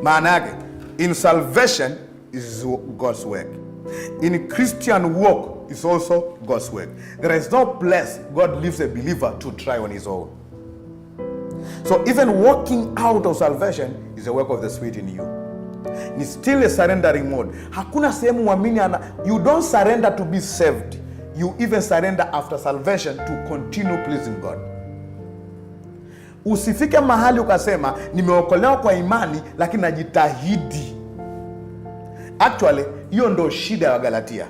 Maana yake in salvation is God's work. In Christian walk is also God's work. There is no place God leaves a believer to try on his own. So even walking out of salvation is a work of the Spirit in you. It's still a surrendering mode. Hakuna sehemu muamini you don't surrender to be saved. You even surrender after salvation to continue pleasing God. Usifike mahali ukasema nimeokolewa kwa imani lakini najitahidi. Actually, hiyo ndo shida ya Wagalatia.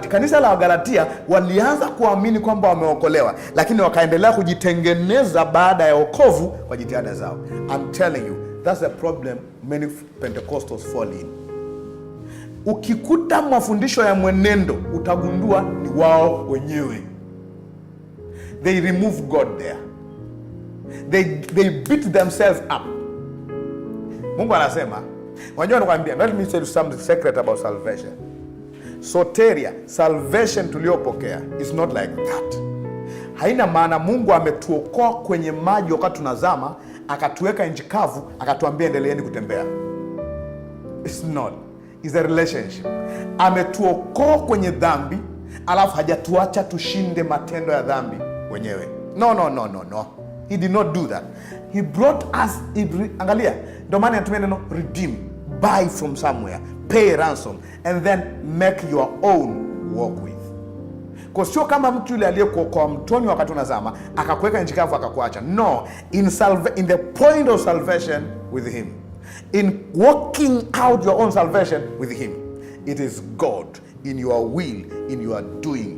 Kanisa la Wagalatia walianza kuamini kwamba wameokolewa, lakini wakaendelea kujitengeneza baada ya wokovu kwa jitihada zao. I'm telling you, that's a problem many Pentecostals fall in. Ukikuta mafundisho ya mwenendo, utagundua ni wao wenyewe. They remove God there. They beat themselves up. Mungu anasema, unajua nakwambia, let me tell you something secret about salvation. Soteria, salvation tuliyopokea is not like that. Haina maana Mungu ametuokoa kwenye maji wakati tunazama, akatuweka nchi kavu, akatuambia endeleeni kutembea. It's not. It's a relationship. Ametuokoa kwenye dhambi, alafu hajatuacha tushinde matendo ya dhambi wenyewe. No. He did not do that. He brought us, angalia, ndio maana anatumia neno redeem, buy from somewhere, pay ransom, and then make your own walk with. Kwa sio kama mtu yule aliyekuokoa mtoni wakati unazama, akakuweka nchi kavu akakuacha. No, in the point of salvation with him, in working out your own salvation with him, it is God in your will, in your doing.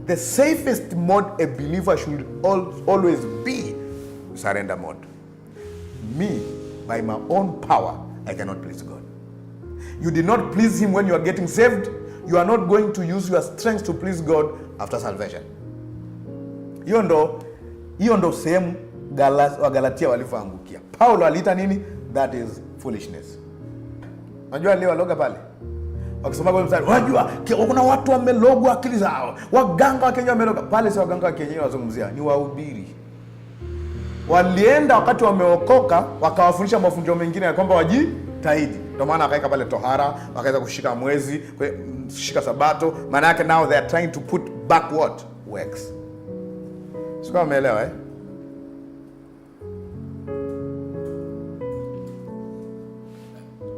The safest mode a believer should always be surrender mode. Me, by my own power, I cannot please God. You did not please him when you are getting saved. You are not going to use your strength to please God after salvation. Hiyo ndo sehemu Wagalatia walipoangukia. Paulo aliita nini? That is foolishness. Unajua leo waloga pale, wakisoma kwa mstari, unajua kuna watu wamelogwa akili zao, waganga wa kienyeji wameloga pale. Si waganga wa kienyeji wazungumzia, ni wahubiri. Walienda wakati wameokoka, wakawafundisha mafundisho mengine ya kwamba wajitahidi. Ndio maana akaweka pale tohara, wakaweza kushika mwezi, kushika sabato. Maana yake now they are trying to put back what? Works. Sio umeelewa eh?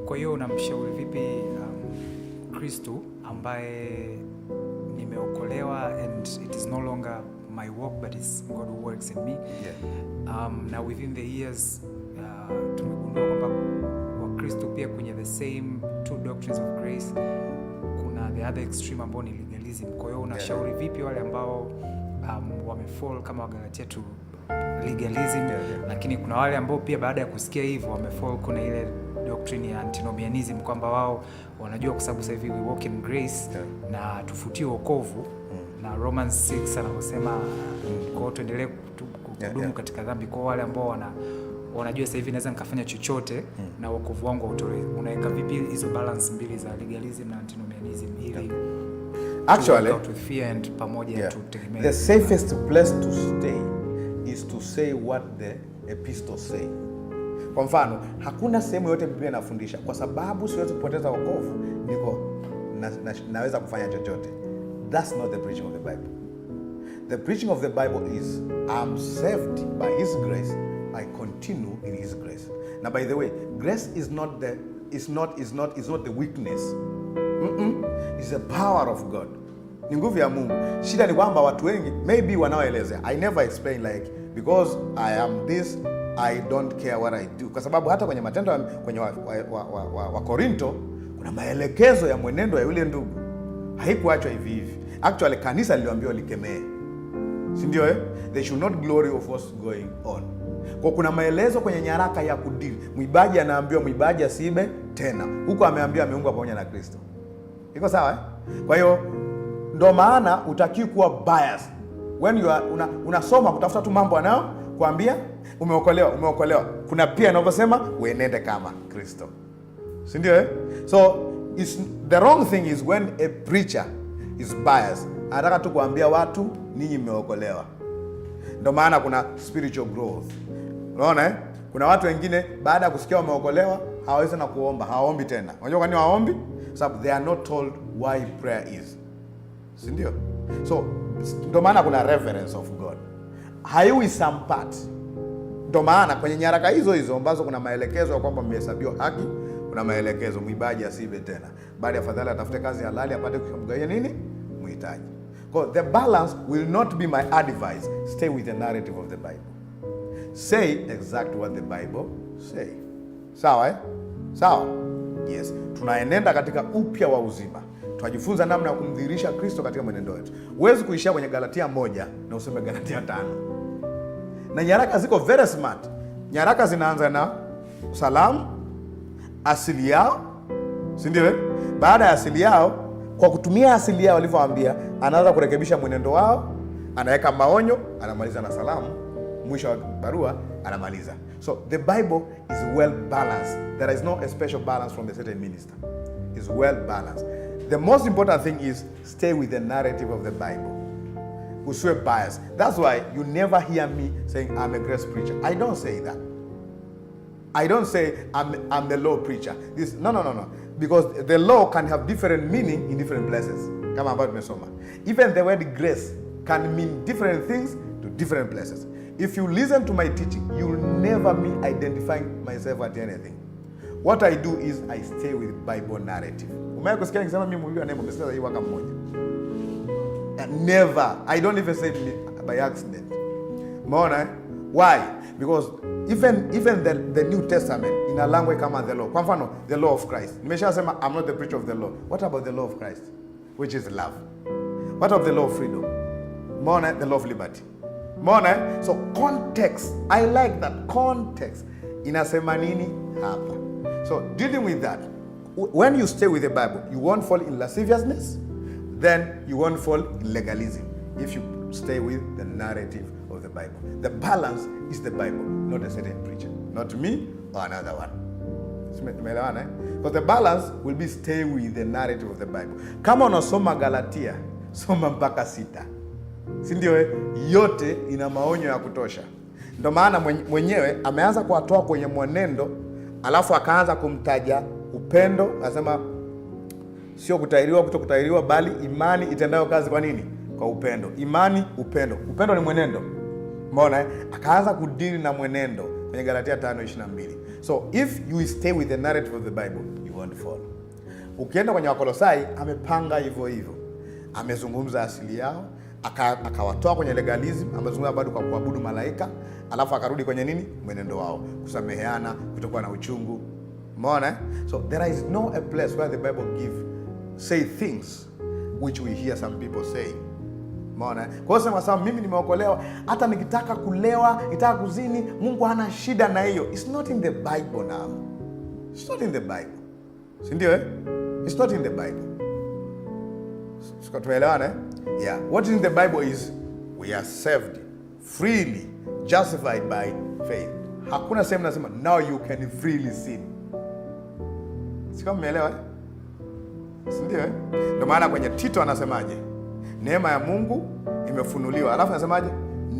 Kwa hiyo unamshauri vipi Kristo ambaye nimeokolewa and it is no longer my work but it's God who works in me? Yeah. Now within the years tumegundua kwamba Wakristo pia kwenye the same two doctrines of grace kuna the other extreme ambao ni legalism. Kwa hiyo unashauri vipi wale ambao wamefall kama Wagalatia to legalism, lakini kuna wale ambao pia baada ya kusikia hivyo wamefall kuna ile doctrine ya antinomianism kwamba wao wanajua kwa sababu sasa hivi we walk in grace na tufutie wokovu na Romans 6 anasema kwa tuendelee kudumu katika dhambi. Kwa wale ambao wanajua sasa hivi naweza nikafanya chochote na wokovu wangu hautolewi, unaweka vipi hizo balance mbili za legalism na antinomianism ili actually out with fear and pamoja tutegemea? The safest place to stay is to say what the epistles say. Kwa mfano, hakuna sehemu yote Biblia inafundisha kwa sababu siwezi kupoteza wokovu naweza kufanya chochote. That's not the preaching of the Bible. The preaching of the Bible is I'm saved by his grace, I continue in his grace. Now by the way, grace is not the weakness. It's the power of God. Ni nguvu ya Mungu. Shida ni kwamba watu wengi maybe wanaoeleza, I never explain like because I am this I don't care what I do. Kwa sababu hata kwenye matendo kwenye wa Korinto kuna maelekezo ya mwenendo ya yule ndugu. Haikuachwa hivi hivi. Actually kanisa liliambiwa likemee. Si ndio eh? They should not glory of what's going on. Kwa kuna maelezo kwenye nyaraka ya kudili. Mwibaji anaambiwa mwibaji asiibe tena. Huko ameambiwa ameungwa pamoja na Kristo. Iko sawa eh? Kwa hiyo ndo maana utaki kuwa bias. When you are unasoma kutafuta tu mambo anao kuambia umeokolewa. Kuna pia inavyosema uenende kama Kristo. Si ndio eh? So the wrong thing is when a preacher is biased. Anataka tu kuambia watu ninyi mmeokolewa. Ndio maana kuna spiritual growth. Unaona eh? Kuna watu wengine baada ya kusikia wameokolewa hawawezi na kuomba, hawaombi tena. Unajua kwa nini hawaombi? sababu they are not told why prayer is, si ndio? So ndio maana kuna reverence of God, haiwi some part. Ndio maana kwenye nyaraka hizo hizo ambazo kuna maelekezo ya kwamba mmehesabiwa haki, kuna maelekezo mwibaji asiibe tena, bali afadhali atafute kazi halali apate kumgawia nini mhitaji. Because the balance will not be my advice. Stay with the narrative of the Bible. Say exactly what the Bible say. Sawa Sawa? Yes. Tunaenenda katika upya wa uzima. Tunajifunza namna ya kumdhihirisha Kristo katika mwenendo wetu. Huwezi kuishia kwenye Galatia 1 na useme Galatia 5. Na nyaraka ziko very smart. Nyaraka zinaanza na salamu, asili yao, si ndio? Baada ya asili yao, kwa kutumia asili yao walivyowaambia, anaanza kurekebisha mwenendo wao, anaweka maonyo, anamaliza na salamu, mwisho wa barua anamaliza. So the Bible is well balanced. There is no a special balance from a certain minister. It's well balanced. The most important thing is stay with the narrative of the Bible. Usiwe bias. That's why you never hear me saying I'm a grace preacher. I don't say that. I don't say I'm the law preacher. No. Because the law can have different meaning in different places. Kama ambavyo tumesoma. Even the word grace can mean different things to different places. If you listen to my teaching, you'll never me identifying myself at anything. What I do is I stay with Bible narrative. Umewahi kusikia nikisema mimi mhubiri wa neema, umesikia hii waka mmoja? Never. I don't even say it by accident. Umeona? Why? Because even the New Testament in a language kama the law. Kwa mfano, the law of Christ. Nimeshasema I'm not the preacher of the law. What about the law of Christ? Which is love. What of the law of freedom? Umeona? The law of liberty. Umeona? So context. I like that context. Inasema nini hapa? So dealing with that, when you stay with the Bible, you won't fall in lasciviousness, then you won't fall in legalism if you stay with the narrative of the Bible. The balance is the Bible, not a certain preacher, not me or another one. Because the balance will be stay with the narrative of the Bible. Kama unasoma Galatia, soma mpaka 6. Si ndio? Yote ina maonyo ya kutosha. Ndio maana mwenyewe ameanza kuwatoa kwenye mwenendo, alafu akaanza kumtaja upendo, anasema sio kutahiriwa, kutokutahiriwa, bali imani itendayo kazi kwa nini? Kwa upendo. Imani, upendo. Upendo ni mwenendo. Umeona? Akaanza kudili na mwenendo kwenye Galatia 5:22. So if you stay with the narrative of the Bible, you won't fall. Ukienda kwenye Wakolosai, amepanga hivyo hivyo. Amezungumza asili yao, akawatoa kwenye legalism, amezungumza bado kwa kuabudu malaika, alafu akarudi kwenye nini? Mwenendo wao, kusameheana, kutokuwa na uchungu. Umeona? So there is no a place where the Bible say things which we hear some people say. Umeona? Kwa hiyo sema mimi nimeokolewa, hata nikitaka kulewa, nitaka kuzini, Mungu hana shida na hiyo. It's not in the Bible now. It's not in the Bible. Si ndio? It's not in the Bible. Tumeelewana? Yeah. What is in the Bible is we are saved freely, justified by faith. Hakuna sehemu nasema now you can freely sin. Sio, mmeelewa? Si ndio? Ndio maana kwenye Tito anasemaje? Neema ya Mungu imefunuliwa. Alafu anasemaje?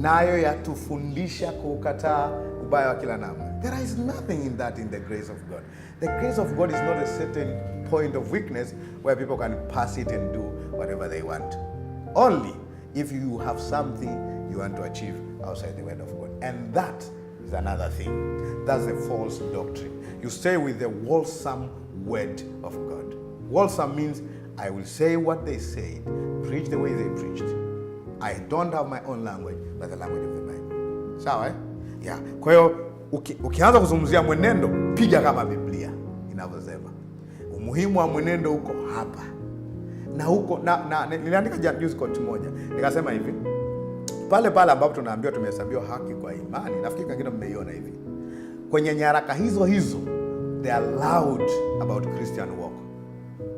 Nayo yatufundisha kukataa ubaya wa kila namna. There is nothing in that in the grace of God. The grace of God is not a certain point of weakness where people can pass it and do whatever they want. Only if you have something you want to achieve outside the word of God. And that is another thing. That's a false doctrine. You stay with the wholesome word of God. Wholesome means I will say what they said, preach the way they preached. I don't have my own language, but the language of the Bible. Sawa? Yeah. Kwa hiyo ukianza kuzungumzia mwenendo, piga kama Biblia inavyosema. Umuhimu wa mwenendo uko hapa. Na huko niliandika juzi quote moja. Nikasema hivi, pale ambapo tunaambiwa tumehesabiwa haki kwa imani, nafikiri kingine mmeiona hivi. Kwenye nyaraka hizo they are loud about Christian walk.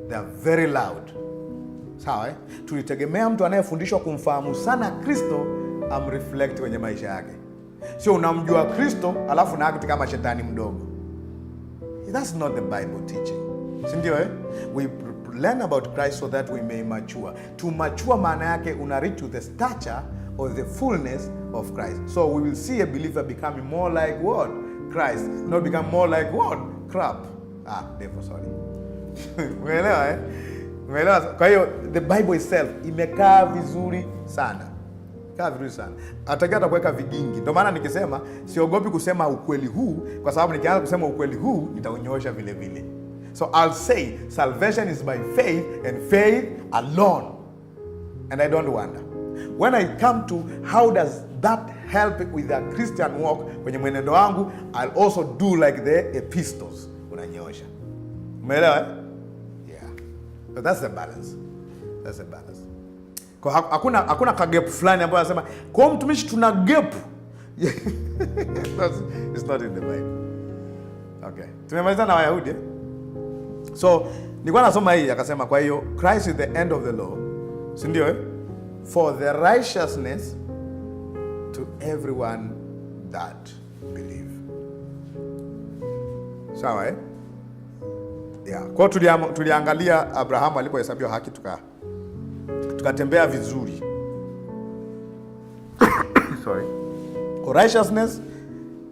They are very loud. Sawa? Tulitegemea mtu anayefundishwa kumfahamu sana Kristo amreflect kwenye maisha yake. Sio unamjua Kristo alafu na act kama shetani mdogo. That's not the Bible teaching. Si ndio? We learn about Christ so that we may mature. To mature maana yake una reach to the stature or the fullness of Christ. So we will see a believer becoming more like what? Christ. Not become more like what? Crap. Therefore, sorry. Umeelewa Umeelewa? Kwa hiyo the Bible itself imekaa vizuri sana. Kaa vizuri sana. Hata kuweka vigingi. Ndio maana nikisema siogopi kusema ukweli huu, kwa sababu nikianza kusema ukweli huu nitaunyoosha vile vile. So I'll say salvation is by faith and faith alone. And I don't wonder. When I come to how does that help with the Christian walk kwenye mwenendo wangu, I'll also do like the epistles. Unanyoosha. Umeelewa? Yeah. So that's the balance. That's the balance. Kwa hakuna kagep fulani ambayo anasema kwa mtumishi tuna gap. It's not in the Bible. Okay. Tumemaliza na Wayahudi. So nilikuwa nasoma hii akasema kwa hiyo Christ is the end of the law. Si ndio For the righteousness to everyone that believe. Sawa Yeah. Kwa tuliangalia Abrahamu alipohesabiwa haki tukatembea vizuri. Sorry. Righteousness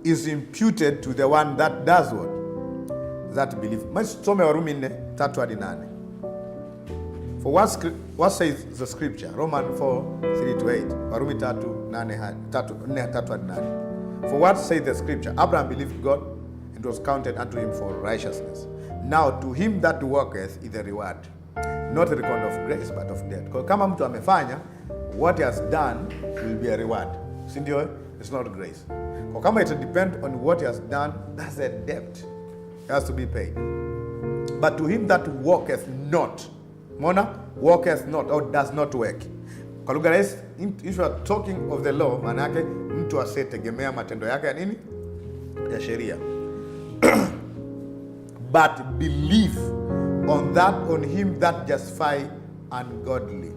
is imputed to the one that does what? That believe. Tusome Warumi 4:3-8. For what says the scripture? Romans 4:3-8. Warumi 4:3-8. For what says the scripture? Abraham believed God and it was counted unto him for righteousness. Now to him that worketh is the reward, not the record of grace but of debt. Kwa kama mtu amefanya, what he has done will be a reward. Si ndio? It's not grace. Kwa kama it depend on what he has done, that's a debt. It has to be paid. But to him that worketh not, Mona, worketh not or does not work. Kwa lugha rahisi, if you are talking of the law, maana yake mtu asetegemea matendo yake ya nini? Ya sheria. But believe on him that justify ungodly.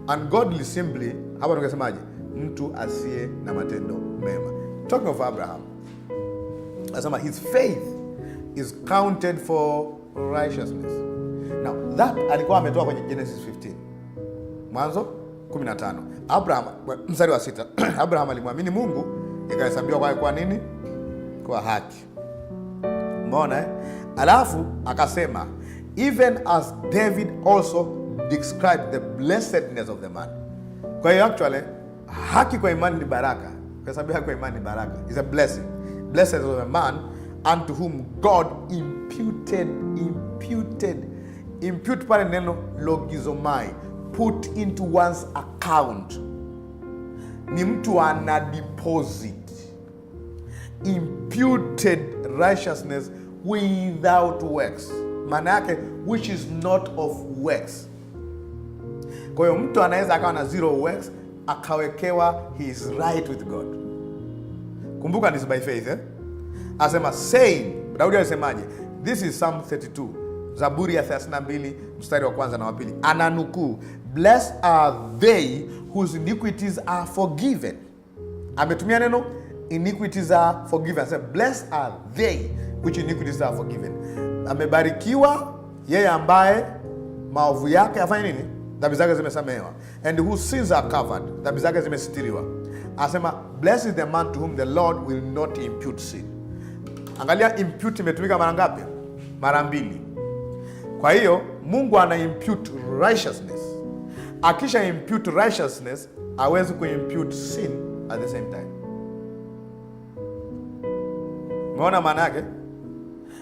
Ungodly simply, hapa tungesemaje? Mtu asiye na matendo mema. Talking of Abraham, asema his faith is counted for righteousness. Now that alikuwa ametoa kwenye Genesis 15. Mwanzo 15. Abraham, mstari wa 6. Abraham alimwamini Mungu, ikahesabiwa kwake kwa nini? Kwa haki. Umeona Alafu akasema even as David also described the blessedness of the man. Kwa hiyo actually haki kwa imani ni baraka. Kwa sababu haki kwa imani ni baraka. It's a blessing. Blessed is the man unto whom God imputed. Impute pale neno logizomai. Put into one's account. Ni mtu ana deposit. Imputed righteousness without works. Maana yake which is not of works. Kwa hiyo mtu anaweza akawa na zero works akawekewa he is right with God. Kumbuka this by faith Asema saying, Daudi alisemaje? This is Psalm 32. Zaburi ya 32 mstari wa kwanza na wa pili. Ananukuu, blessed are they whose iniquities are forgiven. Ametumia neno iniquities are forgiven. Asema blessed are they which iniquities are forgiven. Amebarikiwa yeye ambaye maovu yake afanye nini? Dhambi zake zimesamehewa. And whose sins are covered. Dhambi zake zimesitiriwa. Asema blessed is the man to whom the Lord will not impute sin. Angalia impute imetumika mara ngapi? Mara mbili. Kwa hiyo Mungu ana impute righteousness. Akisha impute righteousness, hawezi kuimpute sin at the same time. Umeona maana yake?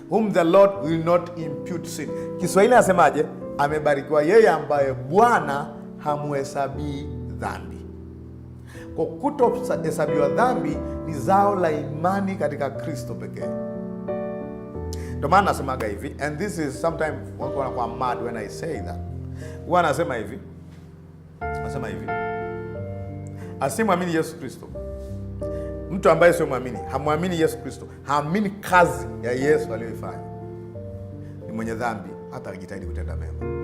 Whom the Lord will not impute sin. Kiswahili nasemaje? Amebarikiwa yeye ambaye Bwana hamuhesabii dhambi. Kwa kutohesabiwa dhambi ni zao la imani katika Kristo pekee. Ndio maana nasemaga hivi, and this is sometimes wako wanakuwa mad when I say that. Huwa nasema hivi. Nasema hivi. Asimwamini Yesu Kristo. Mtu ambaye sio muamini, hamwamini Yesu Kristo, haamini kazi ya Yesu aliyoifanya, ni mwenye dhambi hata akijitahidi kutenda mema.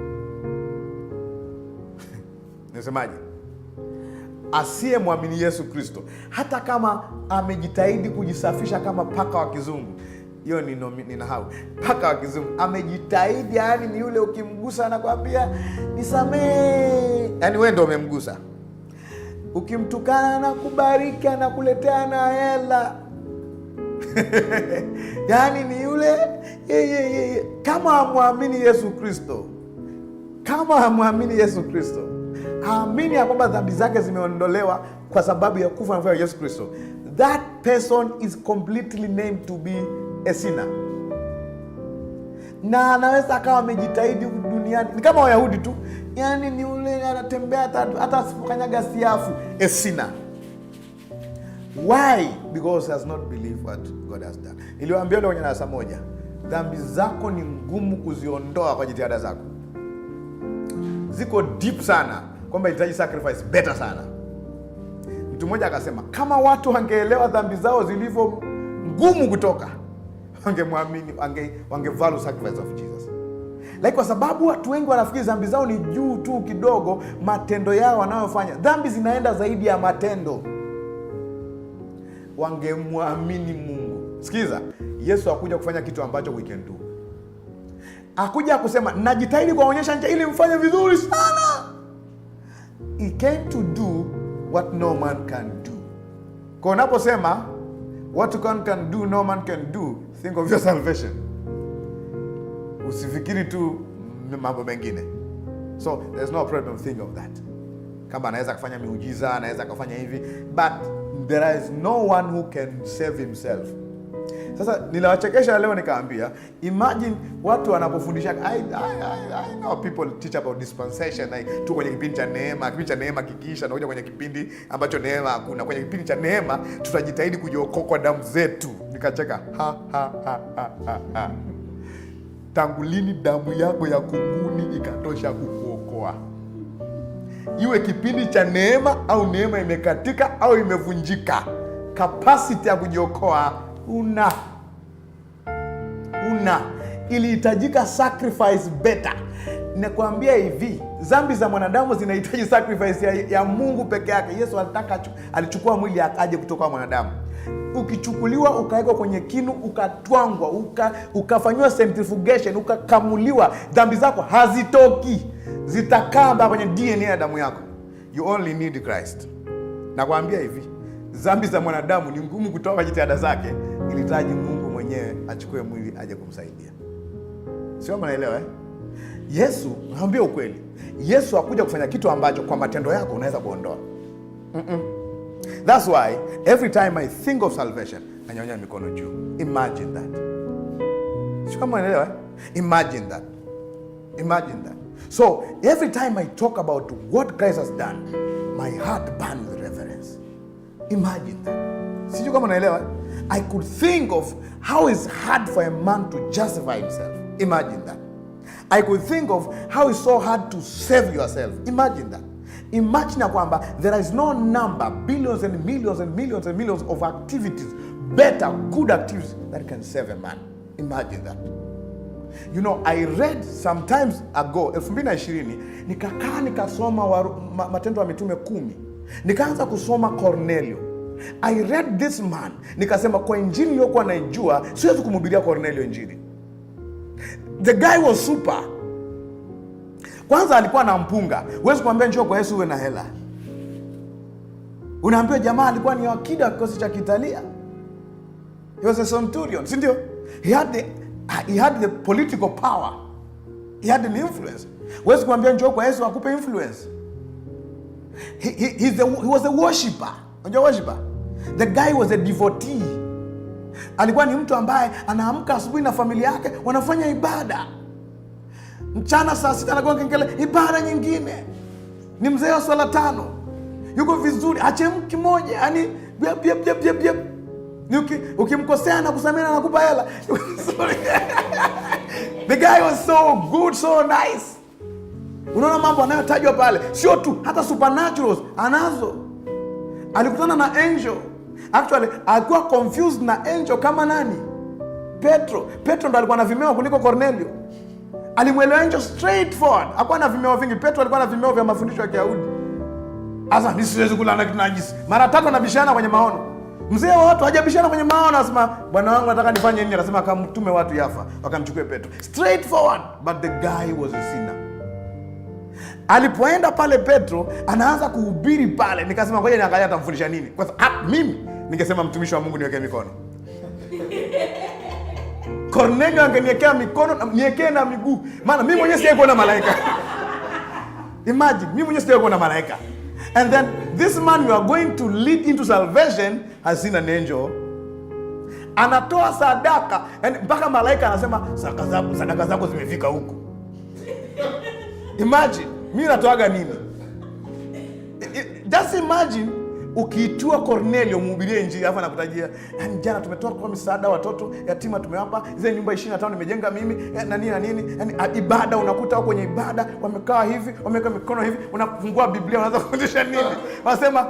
Nasemaje? Asiye muamini Yesu Kristo, hata kama amejitahidi kujisafisha kama paka wa kizungu. Hiyo ni nahau. Paka wa kizungu amejitahidi, yani ni yule ukimgusa anakuambia nisamee. Yani wewe ndio umemgusa. Ukimtukana na kubariki anakuletea na hela. Yani ni yule Kama hamwamini Yesu Kristo, haamini ya kwamba dhambi zake zimeondolewa kwa sababu ya kufa na Yesu Kristo, that person is completely named to be a sinner. Na anaweza akawa amejitahidi duniani, ni kama Wayahudi tu, yani ni ule anatembea hata asipokanyaga siafu, a sinner. Why? Because he has not believed what God has done. Niliwaambia leo kwenye darasa moja, dhambi zako ni ngumu kuziondoa kwa jitihada zako. Ziko deep sana kwamba inahitaji sacrifice better sana. Mtu mmoja akasema kama watu wangeelewa dhambi zao zilivyo ngumu kutoka, wangemwamini, wangevalue sacrifice of Jesus. Like kwa sababu watu wengi wanafikiri dhambi zao ni juu tu kidogo, matendo yao wanayofanya. Dhambi zinaenda zaidi ya matendo. Wangemwamini Mungu. Sikiza, Yesu hakuja kufanya kitu ambacho we can do. Hakuja kusema najitahidi kuonyesha njia ili mfanye vizuri sana. He came to do what no man can do. Kwa unaposema what God can do no man can do, think of your salvation. Usifikiri tu mambo mengine. So there's no problem think of that. Kama anaweza kufanya miujiza, anaweza kufanya hivi, but there is no one who can save himself. Sasa niliwachekesha leo nikaambia, imagine watu wanapofundisha, I know people teach about dispensation, tu kwenye kipindi cha neema kikiisha na kuja kwenye kipindi ambacho neema hakuna. Kwenye kipindi cha neema tutajitahidi kujiokoa kwa damu zetu. Nikacheka, tangu lini damu yako ya kunguni ikatosha kukuokoa? Iwe kipindi cha neema au neema imekatika au imevunjika, capacity ya kujiokoa una ilihitajika sacrifice better. Nakwambia hivi, dhambi za mwanadamu zinahitaji sacrifice ya Mungu peke yake. Yesu alichukua mwili akaje kutoka kwa mwanadamu. Ukichukuliwa ukawekwa kwenye kinu, ukatwangwa, ukafanywa centrifugation, ukakamuliwa, dhambi zako hazitoki, zitakaa mpaka kwenye DNA ya damu yako. You only need Christ. Nakwambia hivi, dhambi za mwanadamu ni ngumu kutoa kwa jitihada zake, ilihitaji Mungu mwenyewe achukue mwili aje kumsaidia. Sio mnaelewa eh? Yesu, naambia ukweli, Yesu hakuja kufanya kitu ambacho kwa matendo yako unaweza kuondoa. That's why every time I think of salvation, nanyonya mikono juu. Imagine that. Sio kama unaelewa eh? Imagine that. So every time I talk about what Christ has done, my heart burns with reverence. Imagine that. Sio kama unaelewa. I could think of how it's hard for a man to justify himself. Imagine that. I could think of how it's so hard to save yourself. Imagine that. Imagine kwamba there is no number, billions and millions and millions and millions of activities, better, good activities that can save a man. Imagine that. You know, I read sometimes ago, 2020, nikakaa nikasoma Matendo ya Mitume 10. Nikaanza kusoma Cornelio. I read this man, nikasema kwa injili niliyokuwa naijua, siwezi kumhubiria Cornelio injili. The guy was super. Kwanza alikuwa na mpunga. Huwezi kumwambia njoo kwa Yesu uwe na hela. Unaambiwa jamaa alikuwa ni wakili wa kikosi cha Kiitalia. He was a centurion, si ndio? He had the political power. He had an influence. Huwezi kumwambia njoo kwa Yesu akupe influence. He was a worshipper. Unajua worshipper? The guy was a devotee. Alikuwa ni mtu ambaye anaamka asubuhi na familia yake wanafanya ibada. Mchana saa 6 anakuwa kengele, ibada nyingine. Ni mzee wa swala 5. Yuko vizuri, achemki moja, yani biap. Ukimkosea na kusamea na kupa hela. The guy was so good, so nice. Unaona mambo anayotajwa pale, sio tu, hata supernaturals anazo. Alikutana na angel. Actually, alikuwa confused na angel kama nani? Petro ndo alikuwa na vimeo kuliko Cornelio. Alimwelewa angel straightforward. Hakuwa na vimeo vingi. Petro alikuwa na vimeo vya mafundisho ya Kiyahudi. Asa nisiwezi kula na kitu najisi. Mara 3 anabishana kwenye maono. Mzee wa watu hajabishana kwenye maono, anasema bwana wangu nataka nifanye nini? Anasema akamtume watu Yafa, wakamchukue Petro. Straightforward, but the guy was a sinner. Alipoenda pale Petro, anaanza kuhubiri pale. Nikasema ngoja niangalie atamfundisha nini. Kwa sababu mimi ningesema mtumishi wa Mungu niweke mikono. Kornelio angeniwekea mikono, niwekee na miguu. Maana mimi mwenyewe sijawahi kuona malaika. Imagine, mimi mwenyewe sijawahi kuona malaika. And then this man you are going to lead into salvation has seen an angel. Anatoa sadaka, and mpaka malaika anasema sadaka zako zimefika huko. Imagine, mimi natoaga nini? Just imagine ukiitua Kornelio mhubirie injili alafu anakutajia, yani jana tumetoa kwa misaada watoto yatima tumewapa, zile nyumba 25 nimejenga mimi na nini na nini. Yani ibada unakuta kwenye ibada wamekaa hivi, wameweka mikono hivi, unafungua Biblia unaanza kufundisha nini? Wanasema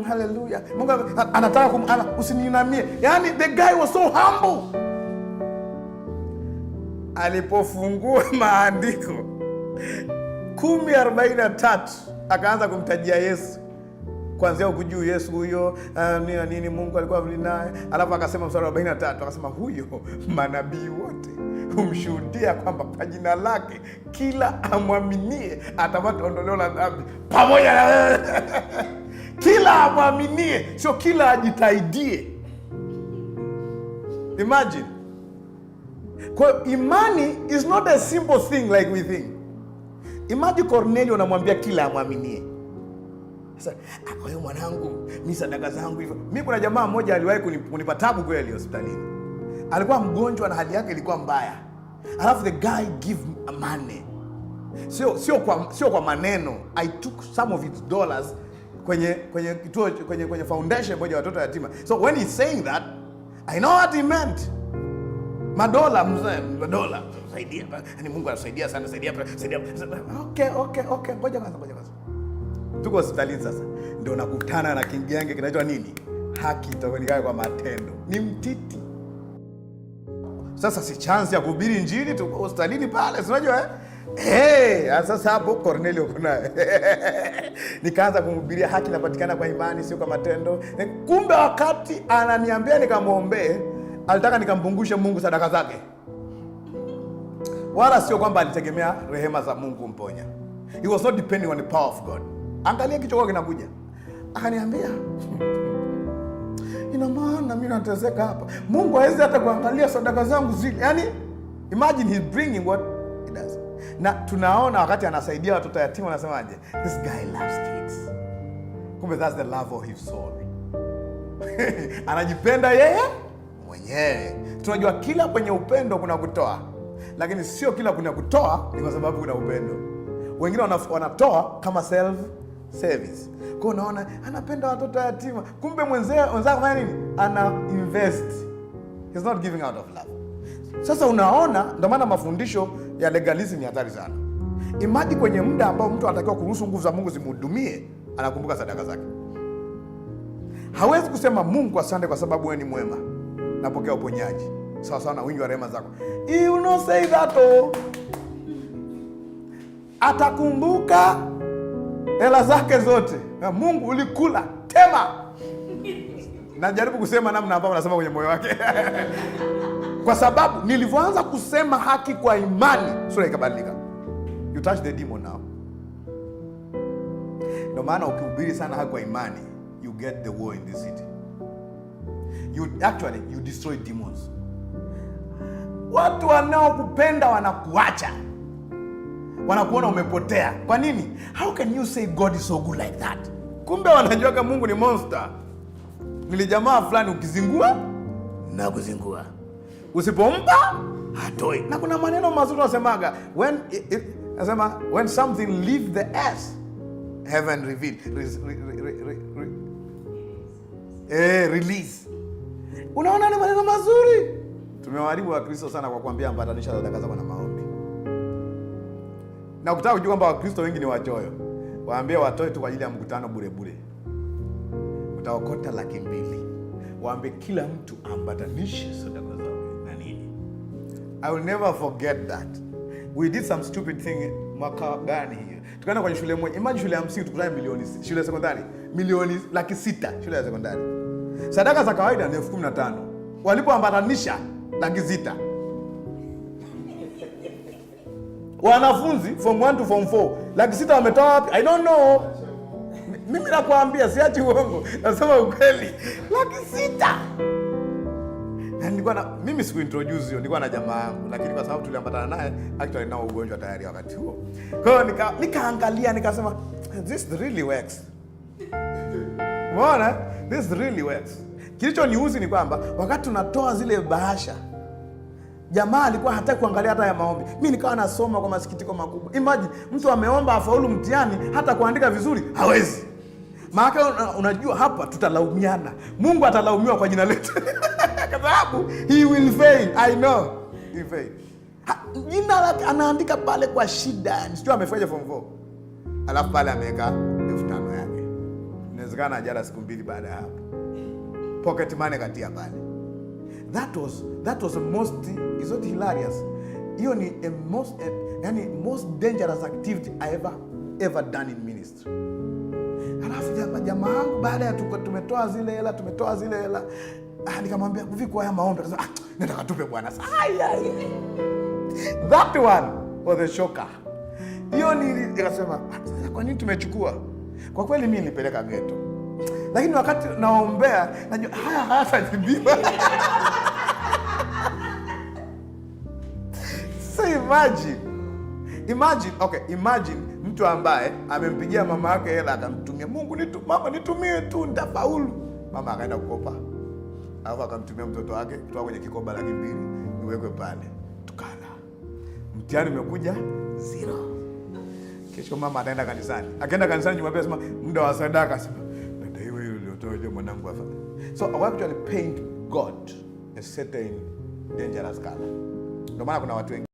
hallelujah. Mungu anataka usiniinamie. Yani the guy was so humble. Alipofungua maandiko 10:43 akaanza kumtajia Yesu. Kuanzia huku juu Yesu huyo nini Mungu alikuwa naye. Alafu akasema mstari wa 43 akasema huyo manabii wote humshuhudia kwamba kwa jina lake kila amwaminie atapata ondoleo la dhambi pamoja na kila amwaminie, sio kila ajitaidie. Imagine. Kwa imani is not a simple thing like we think. Imagine Cornelio anamwambia kila amwaminie. Sasa kwa hiyo mwanangu, mimi sadaka zangu hivyo. Mimi kuna jamaa mmoja aliwahi kunipa tabu kweli hospitalini. Alikuwa mgonjwa na hali yake ilikuwa mbaya. Alafu the guy give money. Sio kwa maneno. I took some of its dollars kwenye foundation moja watoto yatima. So when he's saying that, I know what he meant. Madola saidia. Yaani Mungu anasaidia sana, saidia. Okay. Ngoja kwanza. Tuko hospitalini sasa. Ndio nakutana na kingiange kinaitwa nini? Haki itaonekana kwa matendo. Ni mtiti. Sasa si chance ya kuhubiri injili, tuko hospitalini pale, si unajua sasa hapo Cornelio kunaye. Nikaanza kumhubiria haki inapatikana kwa imani sio kwa matendo. Kumbe wakati ananiambia nikamwombee, alitaka nikampungushe Mungu sadaka zake. Wala sio kwamba alitegemea rehema za Mungu kumponya. He was not depending on the power of God. Angalia kichoko kinakuja. Akaniambia, ina maana mimi nateseka hapa. Mungu hawezi hata kuangalia sadaka zangu zile. Yaani imagine he's bringing what he does. Na tunaona wakati anasaidia watoto yatima anasemaje? This guy loves kids. Kumbe that's the love of his soul. Anajipenda yeye mwenyewe. Tunajua kila kwenye upendo kuna kutoa. Lakini sio kila kuna kutoa ni kwa sababu kuna upendo. Wengine wanatoa kama self service. Kwa unaona anapenda watoto yatima, kumbe wenzako fanya nini? Ana invest. He's not giving out of love. Sasa unaona, ndio maana mafundisho ya legalism ni hatari sana. Imagine kwenye muda ambao mtu anatakiwa kuruhusu nguvu za Mungu zimhudumie, anakumbuka sadaka zake. Hawezi kusema Mungu asante kwa sababu wewe ni mwema, napokea uponyaji sawa sawa na wingi wa rehema zako. You will not say that. Atakumbuka hela zake zote. Mungu ulikula tema. Najaribu kusema namna ambayo nasema kwenye moyo wake. Kwa sababu nilivyoanza kusema haki kwa imani, sura ikabadilika. You touch the demon now. Ndio maana ukihubiri sana haki kwa imani, you get the war in this city. You destroy demons. Watu wanaokupenda wanakuacha. Wanakuona umepotea. Kwa nini? How can you say God is so good like that? Kumbe wanajua kama Mungu ni monster. Nilijamaa fulani ukizingua na kuzingua. Usipompa hatoi. Na kuna maneno mazuri wasemaga, when something leaves the earth, heaven reveal. Release. Unaona ni maneno mazuri. Tumewaharibu Wakristo sana kwa kuambia ambatanisha sadaka zako na maombi. Na ukitaka kujua kwamba Wakristo wengi ni wachoyo, waambie watoe tu kwa ajili ya mkutano bure. Utaokota 200,000. Waambie kila mtu ambatanishe sadaka zake na nini. I will never forget that. We did some stupid thing mwaka gani hiyo. Tukaenda kwenye shule moja. Imagine shule ya msingi tukutane milioni, shule ya sekondari milioni 600,000 shule ya sekondari. Sadaka za kawaida ni 15,000. Walipoambatanisha 600,000. Wanafunzi from 1 to form 4 600,000 wametoa wapi? I don't know. Mimi nakwambia siachi uongo, nasema ukweli. 600,000. mimi siku introduce hiyo, nilikuwa na jamaa yangu, lakini kwa sababu tuliambatana naye actually nao ugonjwa tayari wakati huo. Kwa hiyo nikaangalia nikasema this really works. Umeona? This really works. Kilichoniuzi ni kwamba wakati tunatoa zile bahasha, jamaa alikuwa hataki kuangalia hata ya maombi. Mimi nikawa nasoma kwa masikitiko makubwa. Imagine mtu ameomba afaulu mtihani, hata kuandika vizuri hawezi. Maana unajua hapa tutalaumiana. Mungu atalaumiwa kwa jina letu. Kwa sababu he will fail. I know. He fail. Jina lake anaandika pale kwa shida. Sio amefanya form 4. Alafu pale ameweka 5,000 yake. Inawezekana ajala siku 2 baada ya hapo. Pocket money katia pale. That was the most, is not hilarious. Hiyo ni most dangerous activity I ever done in ministry. Alafu jamaa wangu baada ya tumetoa zile hela, nikamwambia vipi haya maombi? Akasema nataka tupe bwana. That one was the shocker. Hiyo nikasema kwa nini tumechukua? Kwa kweli mimi nilipeleka ghetto. Lakini wakati naombea najua haya tajibiwa. So imagine mtu ambaye amempigia mama yake hela akamtumia, Mungu mama nitumie tu nitafaulu. Mama akaenda kukopa. Alafu akamtumia mtoto wake kutoka kwenye kikoba 200 niwekwe pale. Tukala. Mtihani umekuja 0. Kesho mama ataenda kanisani. Akaenda kanisani Jumapili asema muda wa sadaka, asema ndio hiyo uliotoa mwanangu afa. So I actually paint God a certain dangerous color. Ndio maana kuna watu wengi